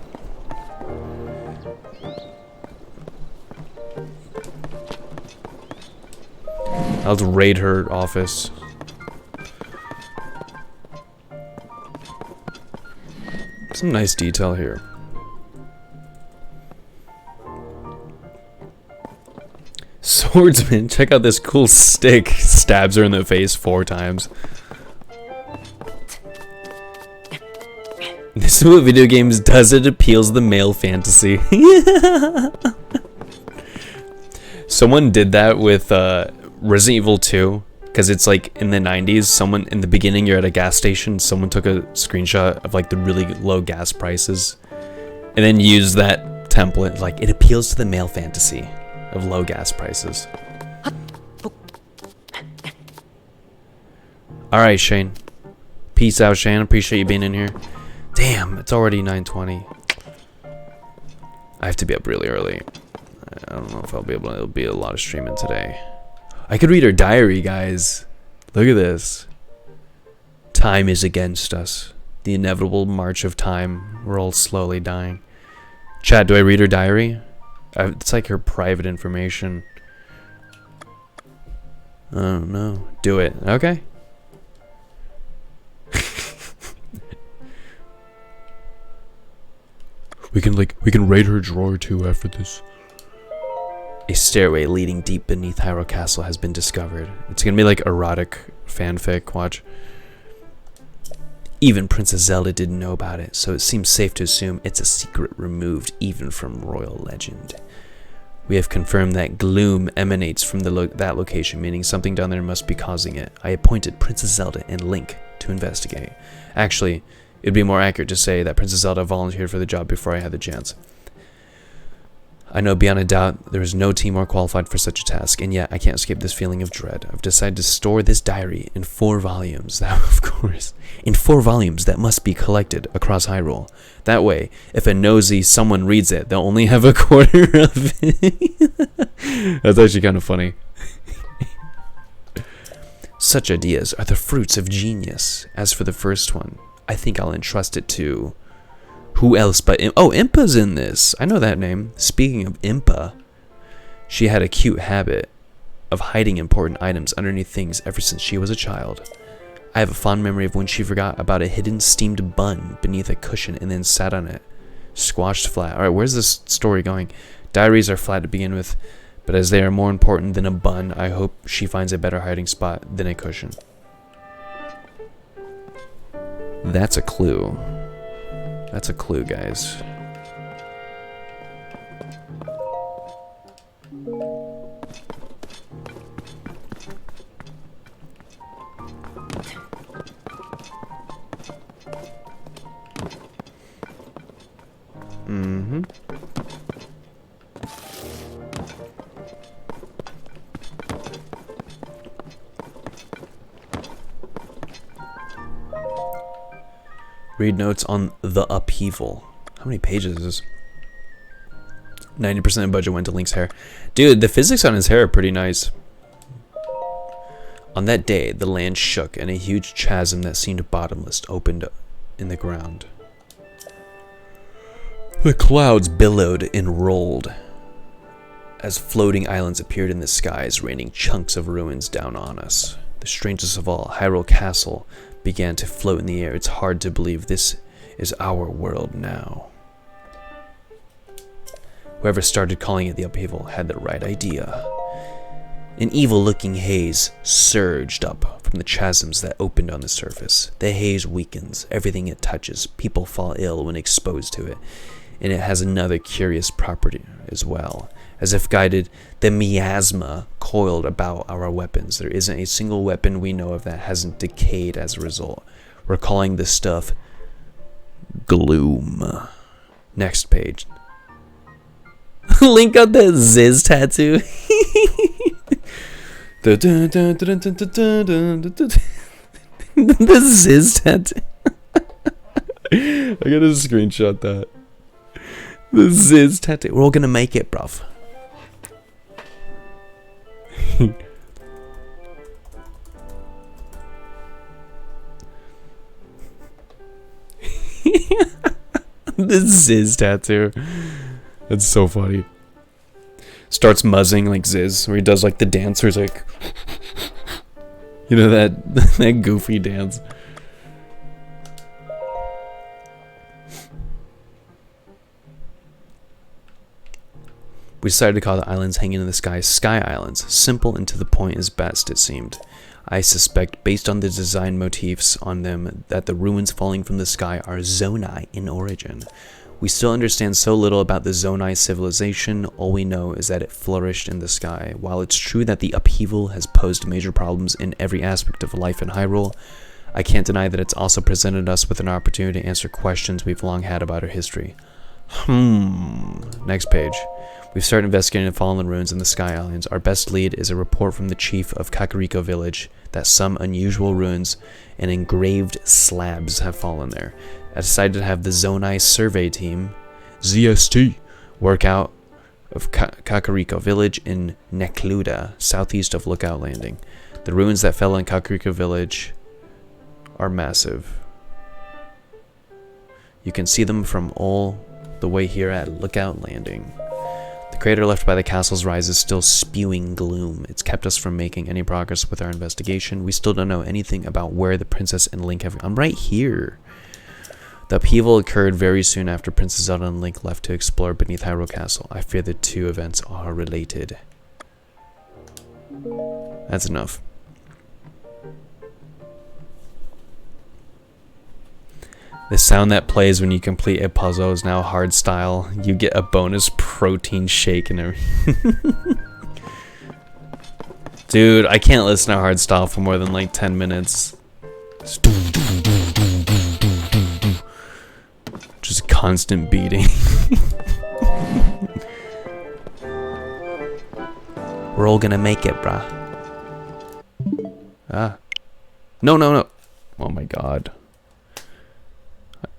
I'll just raid her office. Some nice detail here. Swordsman, check out this cool stick. Stabs her in the face 4 times. This is what video games does. It appeals the male fantasy. Someone did that with Resident Evil 2, because it's like in the 90s. Someone in the beginning, you're at a gas station. Someone took a screenshot of like the really low gas prices, and then used that template. Like, it appeals to the male fantasy of low gas prices. All right, Shane. Peace out, Shane. Appreciate you being in here. Damn, it's already 9:20. I have to be up really early. I don't know if I'll be able to. It'll be a lot of streaming today. I could read her diary, guys. Look at this. Time is against us. The inevitable march of time. We're all slowly dying. Chat, do I read her diary? It's like her private information. I don't know. Do it. Okay. We can raid her drawer too after this. A stairway leading deep beneath Hyrule Castle has been discovered. It's gonna be like erotic fanfic, watch. Even Princess Zelda didn't know about it, so it seems safe to assume it's a secret removed even from royal legend. We have confirmed that gloom emanates from that location, meaning something down there must be causing it. I appointed Princess Zelda and Link to investigate. Actually, it'd be more accurate to say that Princess Zelda volunteered for the job before I had the chance. I know beyond a doubt there is no team more qualified for such a task, and yet I can't escape this feeling of dread. I've decided to store this diary in 4 volumes. Of course. In 4 volumes that must be collected across Hyrule. That way, if a nosy someone reads it, they'll only have a quarter of it. That's actually kind of funny. Such ideas are the fruits of genius. As for the first one, I think I'll entrust it to... Who else but oh, Impa's in this. I know that name. Speaking of Impa, she had a cute habit of hiding important items underneath things ever since she was a child. I have a fond memory of when she forgot about a hidden steamed bun beneath a cushion and then sat on it, squashed flat. Alright, where's this story going? Diaries are flat to begin with, but as they are more important than a bun, I hope she finds a better hiding spot than a cushion. That's a clue. That's a clue, guys. Mm-hmm. Read notes on the upheaval. How many pages is this? 90% of budget went to Link's hair. Dude, the physics on his hair are pretty nice. On that day, the land shook and a huge chasm that seemed bottomless opened in the ground. The clouds billowed and rolled as floating islands appeared in the skies, raining chunks of ruins down on us. The strangest of all, Hyrule Castle began to float in the air. It's hard to believe this is our world now. Whoever started calling it the upheaval had the right idea. An evil-looking haze surged up from the chasms that opened on the surface. The haze weakens. Everything it touches, people fall ill when exposed to it. And it has another curious property as well. As if guided, the miasma coiled about our weapons. There isn't a single weapon we know of that hasn't decayed as a result. We're calling this stuff gloom. Next page. Link got the Ziz tattoo. The Ziz tattoo. I gotta screenshot that. The Ziz tattoo. We're all gonna make it, bruv. The Ziz tattoo. That's so funny. Starts muzzing like Ziz, where he does like the dancers, like, you know, that goofy dance. We decided to call the islands hanging in the sky Sky Islands. Simple and to the point as best, it seemed. I suspect, based on the design motifs on them, that the ruins falling from the sky are Zonai in origin. We still understand so little about the Zonai civilization. All we know is that it flourished in the sky. While it's true that the upheaval has posed major problems in every aspect of life in Hyrule, I can't deny that it's also presented us with an opportunity to answer questions we've long had about our history. Next page. We've started investigating the fallen ruins in the Sky Islands. Our best lead is a report from the chief of Kakariko village that some unusual ruins and engraved slabs have fallen there. I decided to have the Zonai survey team, ZST, work out of Kakariko village in Nekluda, southeast of Lookout Landing. The ruins that fell in Kakariko village are massive. You can see them from all the way here at Lookout Landing. The crater left by the castle's rise is still spewing gloom. It's kept us from making any progress with our investigation. We still don't know anything about where the princess and Link have... I'm right here. The upheaval occurred very soon after Princess Zelda and Link left to explore beneath Hyrule Castle. I fear the two events are related. That's enough. The sound that plays when you complete a puzzle is now hardstyle. You get a bonus protein shake and everything. Dude, I can't listen to hardstyle for more than like 10 minutes. Just constant beating. We're all gonna make it, bruh. Ah. No, no, no. Oh my god.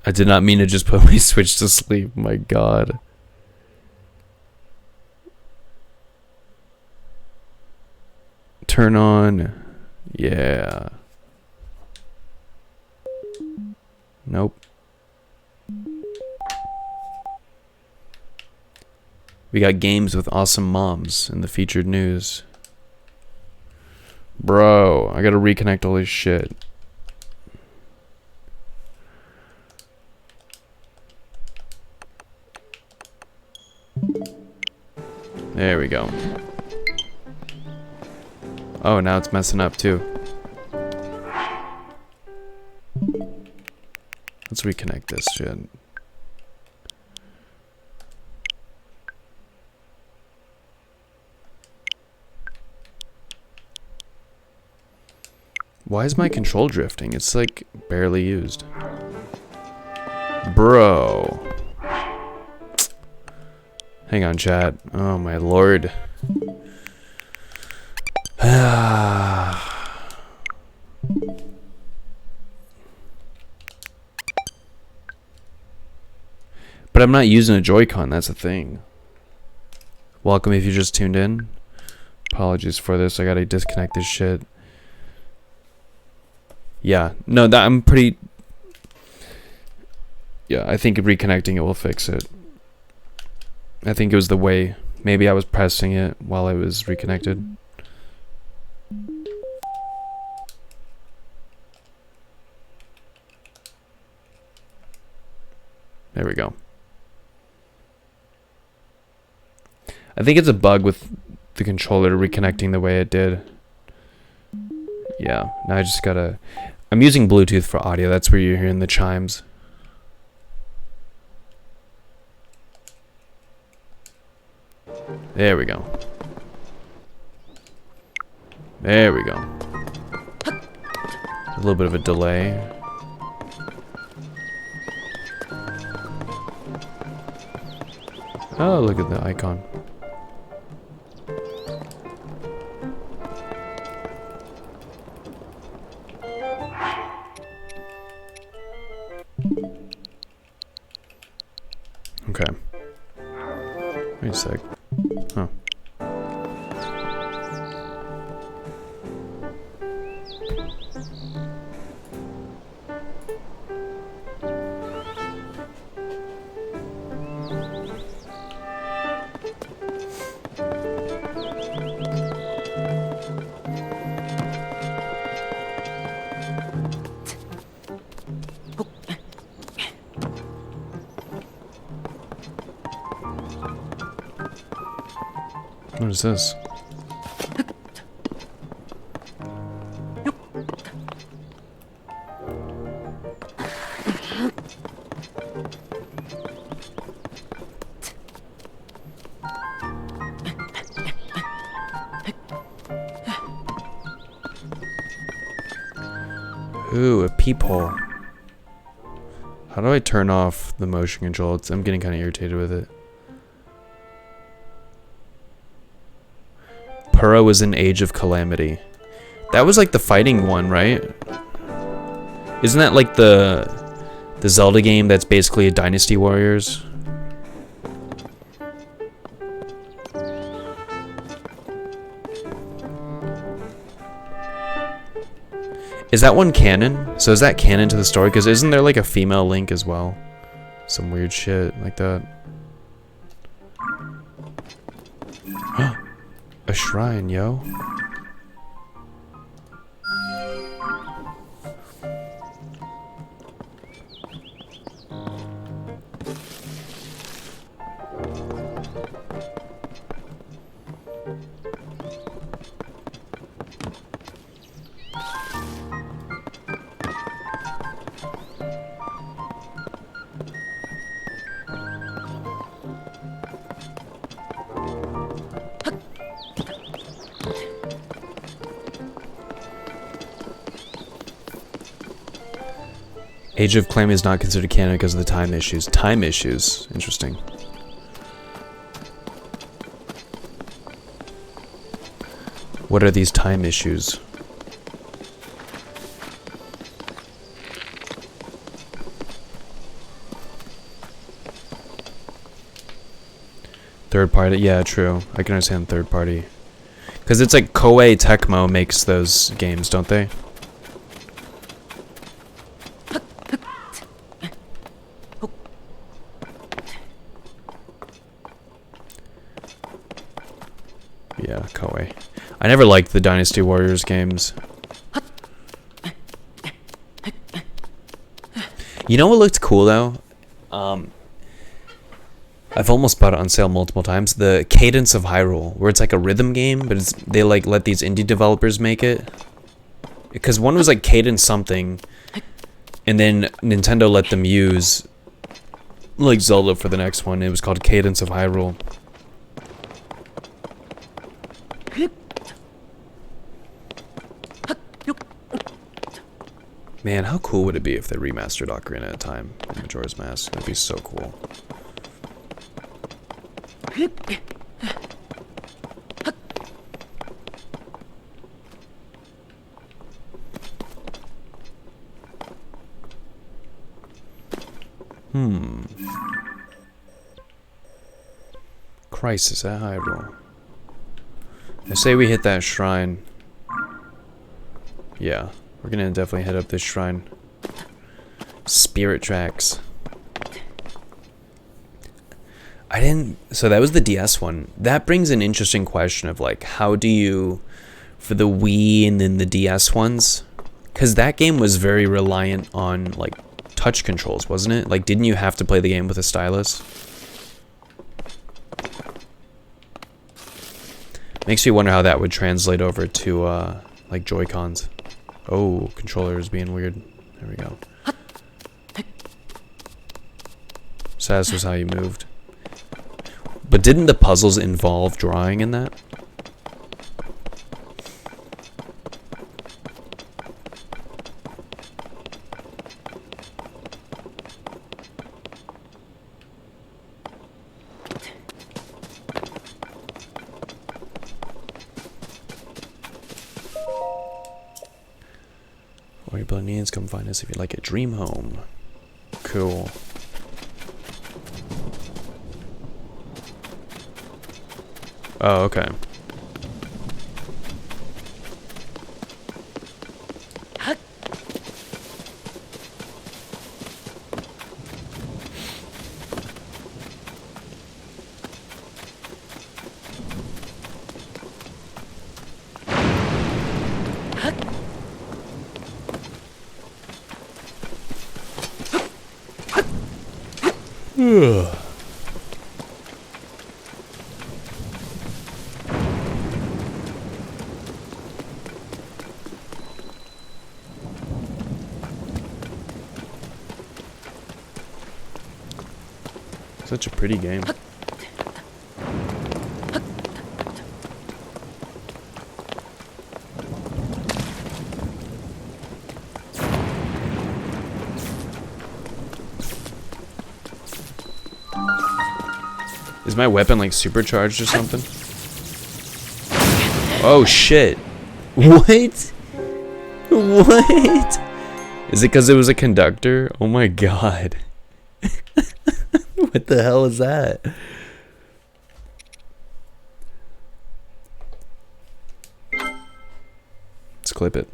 I did not mean to just put my Switch to sleep. My god. Turn on. Yeah. Nope. We got games with awesome moms in the featured news. Bro, I gotta reconnect all this shit. There we go. Oh, now it's messing up too. Let's reconnect this shit. Why is my control drifting? It's like barely used. Bro. Hang on, chat. Oh my lord. But I'm not using a Joy-Con, that's the thing. Welcome if you just tuned in. Apologies for this, I gotta disconnect this shit. Yeah, no, that I'm pretty... Yeah, I think reconnecting it will fix it. I think it was the way. Maybe I was pressing it while I was reconnected. There we go. I think it's a bug with the controller reconnecting the way it did. Yeah, now I just gotta... I'm using Bluetooth for audio, that's where you're hearing the chimes. There we go. There we go. A little bit of a delay. Oh, look at the icon. Okay. Wait a sec. Huh. What is this? Ooh, a peephole. How do I turn off the motion control? I'm getting kind of irritated with it. PURAH was an Age of Calamity. That was like the fighting one, right? Isn't that like the Zelda game that's basically a Dynasty Warriors? Is that one canon? So is that canon to the story? Because isn't there like a female Link as well? Some weird shit like that. A shrine, yo. Age of Calamity is not considered canon because of the time issues. Time issues? Interesting. What are these time issues? Third party? Yeah, true. I can understand third party. Because it's like Koei Tecmo makes those games, don't they? Yeah, Koei. I never liked the Dynasty Warriors games. You know what looked cool though? I've almost bought it on sale multiple times. The Cadence of Hyrule, where it's like a rhythm game, but they like let these indie developers make it. Because one was like Cadence something, and then Nintendo let them use like Zelda for the next one. It was called Cadence of Hyrule. Man, how cool would it be if they remastered Ocarina of Time and Majora's Mask? That'd be so cool. Crisis at Hyrule. I say we hit that shrine. Yeah. We're gonna definitely head up this shrine. Spirit tracks. So that was the DS one. That brings an interesting question of like, how do you, for the Wii and then the DS ones, because that game was very reliant on like touch controls, wasn't it? Like, didn't you have to play the game with a stylus? Makes me wonder how that would translate over to like Joy-Cons. Oh, controller is being weird. There we go. So this was how you moved. But didn't the puzzles involve drawing in that? Or your needs, come find us if you like a dream home. Cool. Oh, okay. Such a pretty game. Is my weapon like supercharged or something? Oh shit. What? What? Is it because it was a conductor? Oh my god. What the hell is that? Let's clip it.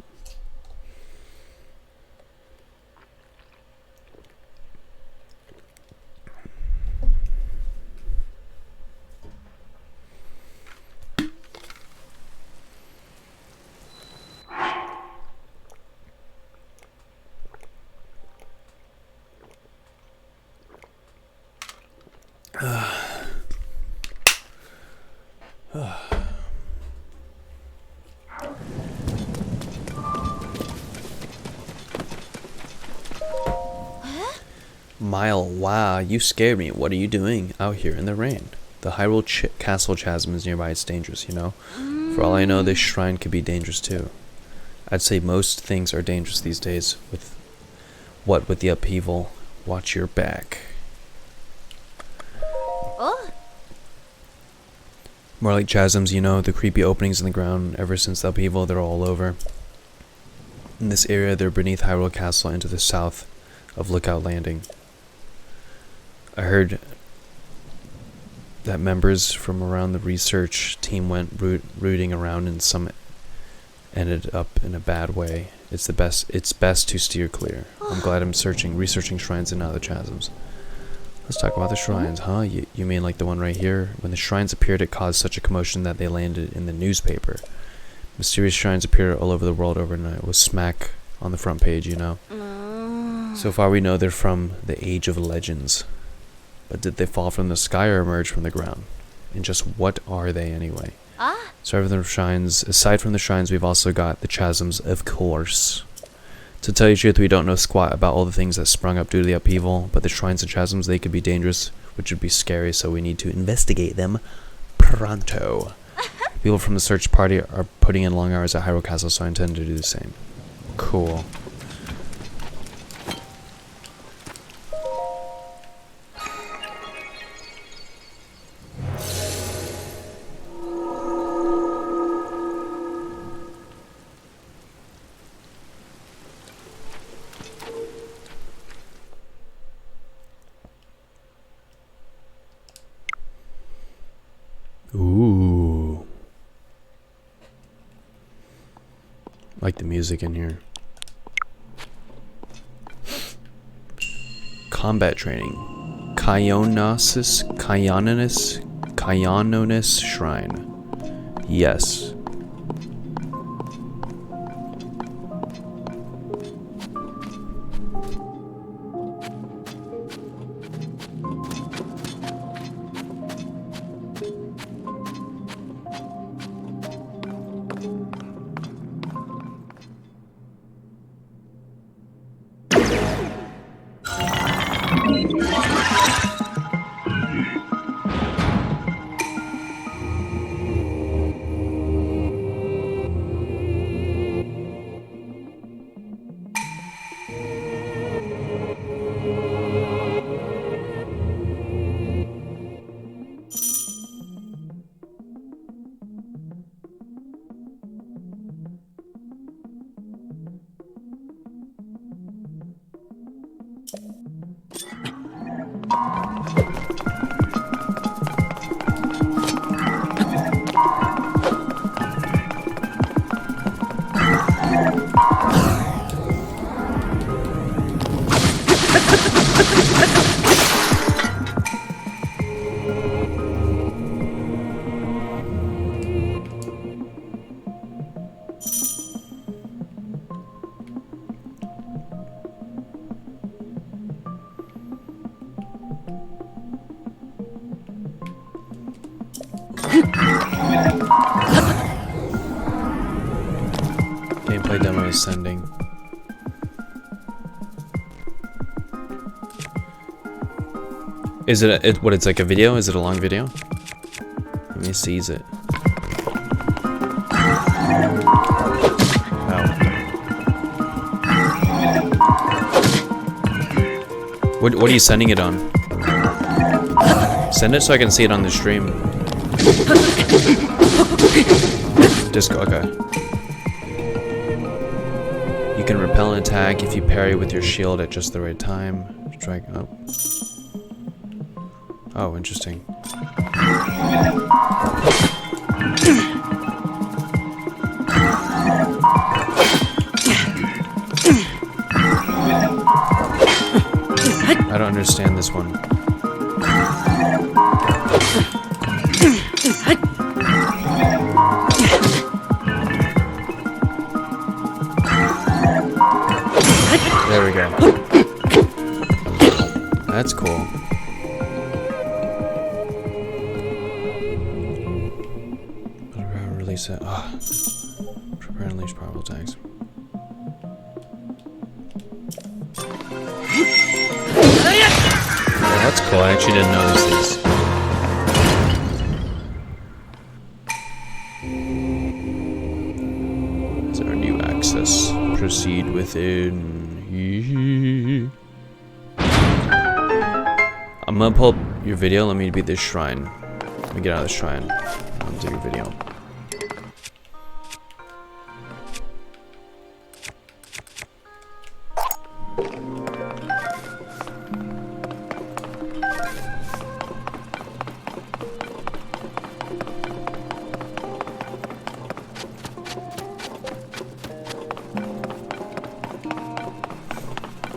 Mile, wow, you scared me. What are you doing out here in the rain? The Hyrule Castle Chasm is nearby. It's dangerous, you know? For all I know, this shrine could be dangerous too. I'd say most things are dangerous these days. With the upheaval, watch your back. Oh, More like chasms, you know, the creepy openings in the ground. Ever since the upheaval, they're all over. In this area, they're beneath Hyrule Castle and to the south of Lookout Landing. I heard that members from around the research team went rooting around and some ended up in a bad way. It's best to steer clear. I'm glad I'm researching shrines and not the chasms. Let's talk about the shrines, huh? You mean like the one right here? When the shrines appeared, it caused such a commotion that they landed in the newspaper. Mysterious shrines appeared all over the world overnight. It was smack on the front page, you know? So far we know they're from the Age of Legends. But did they fall from the sky or emerge from the ground? And just what are they anyway? So aside from the shrines, we've also got the chasms, of course. To tell you the truth, we don't know squat about all the things that sprung up due to the upheaval, but the shrines and chasms, they could be dangerous, which would be scary, so we need to investigate them pronto. People from the search party are putting in long hours at Hyrule Castle, so I intend to do the same. Cool. Ooh. Like the music in here. Combat training. Kyononis Shrine. Yes. Gameplay demo is sending. Is it what? It's like a video? Is it a long video? Let me seize it. Wow. What are you sending it on? Send it so I can see it on the stream. Disco, okay. You can repel an attack if you parry with your shield at just the right time. Strike up. Oh, interesting. I don't understand this one. There we go. That's cool. Release it. Ah. Prepare and unleash powerful attacks. Oh, that's cool. I actually didn't notice these. Is there a new access? Proceed within. I'm gonna pull up your video. Let me beat this shrine. Let me get out of this shrine. I'll do your video.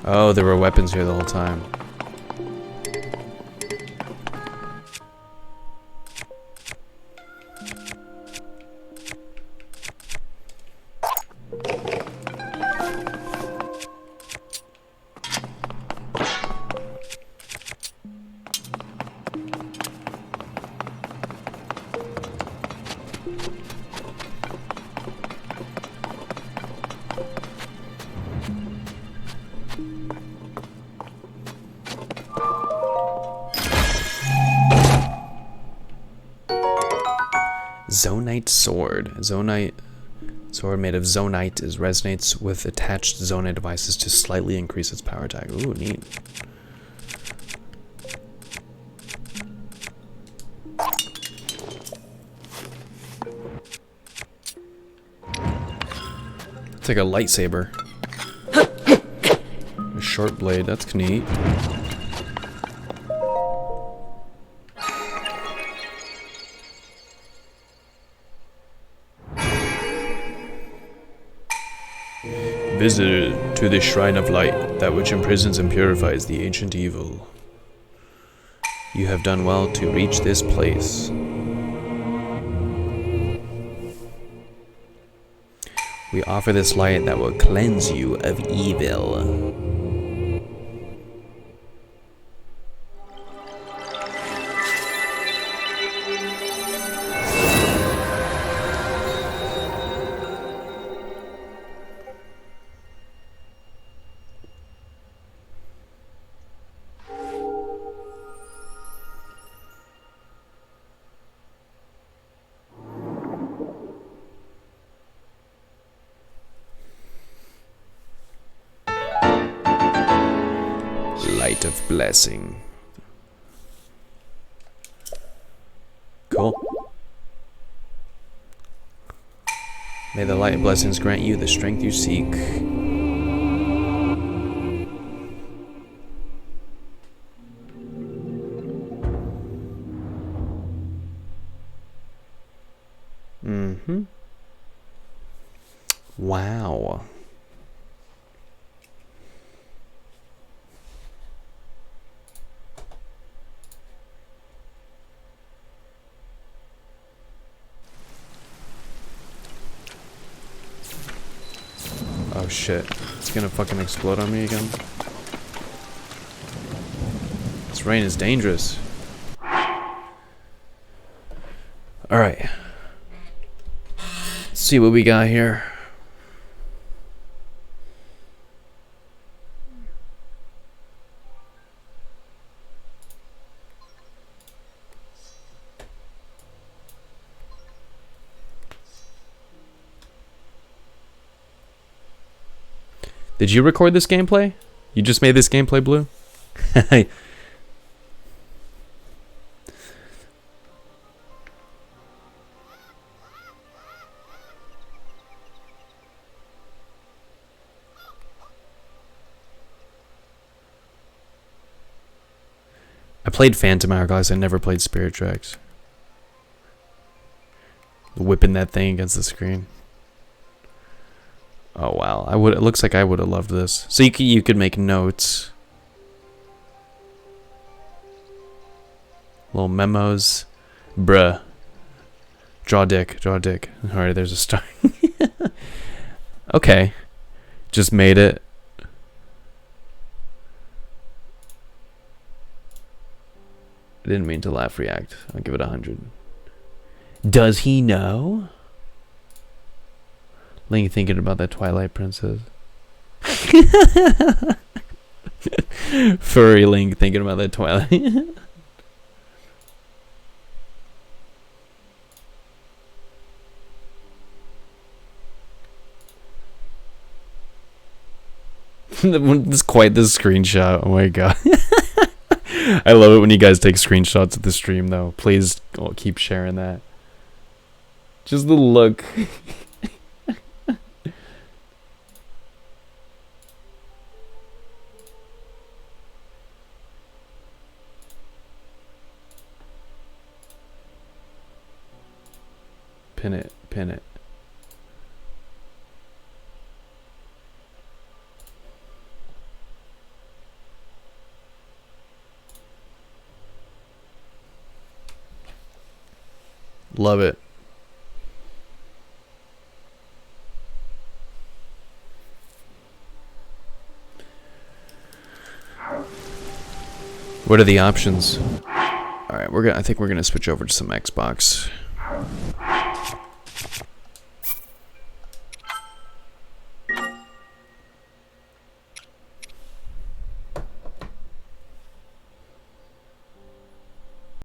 Oh, there were weapons here the whole time. Zonite sword. Zonite sword made of zonite resonates with attached zonite devices to slightly increase its power attack. Ooh, neat. It's like a lightsaber. A short blade, that's neat. Visitor to the Shrine of Light, that which imprisons and purifies the ancient evil. You have done well to reach this place. We offer this light that will cleanse you of evil. Light of blessing. Cool. May the light of blessings grant you the strength you seek. Mm-hmm. Wow. Oh shit, it's gonna fucking explode on me again. This rain is dangerous. Alright. Let's see what we got here. Did you record this gameplay? You just made this gameplay, Blue? I played Phantom Hourglass. I never played Spirit Tracks. Whipping that thing against the screen. Oh wow! It looks like I would have loved this. So you could make notes, little memos, bruh. Draw dick. All right, there's a star. Okay, just made it. I didn't mean to laugh react. I'll give it 100. Does he know? Link thinking about that Twilight Princess. Furry Link thinking about that Twilight. This quite the screenshot. Oh my god. I love it when you guys take screenshots of the stream though. Please keep sharing that. Just the look. Pin it. Love it. What are the options? All right, I think we're gonna switch over to some Xbox.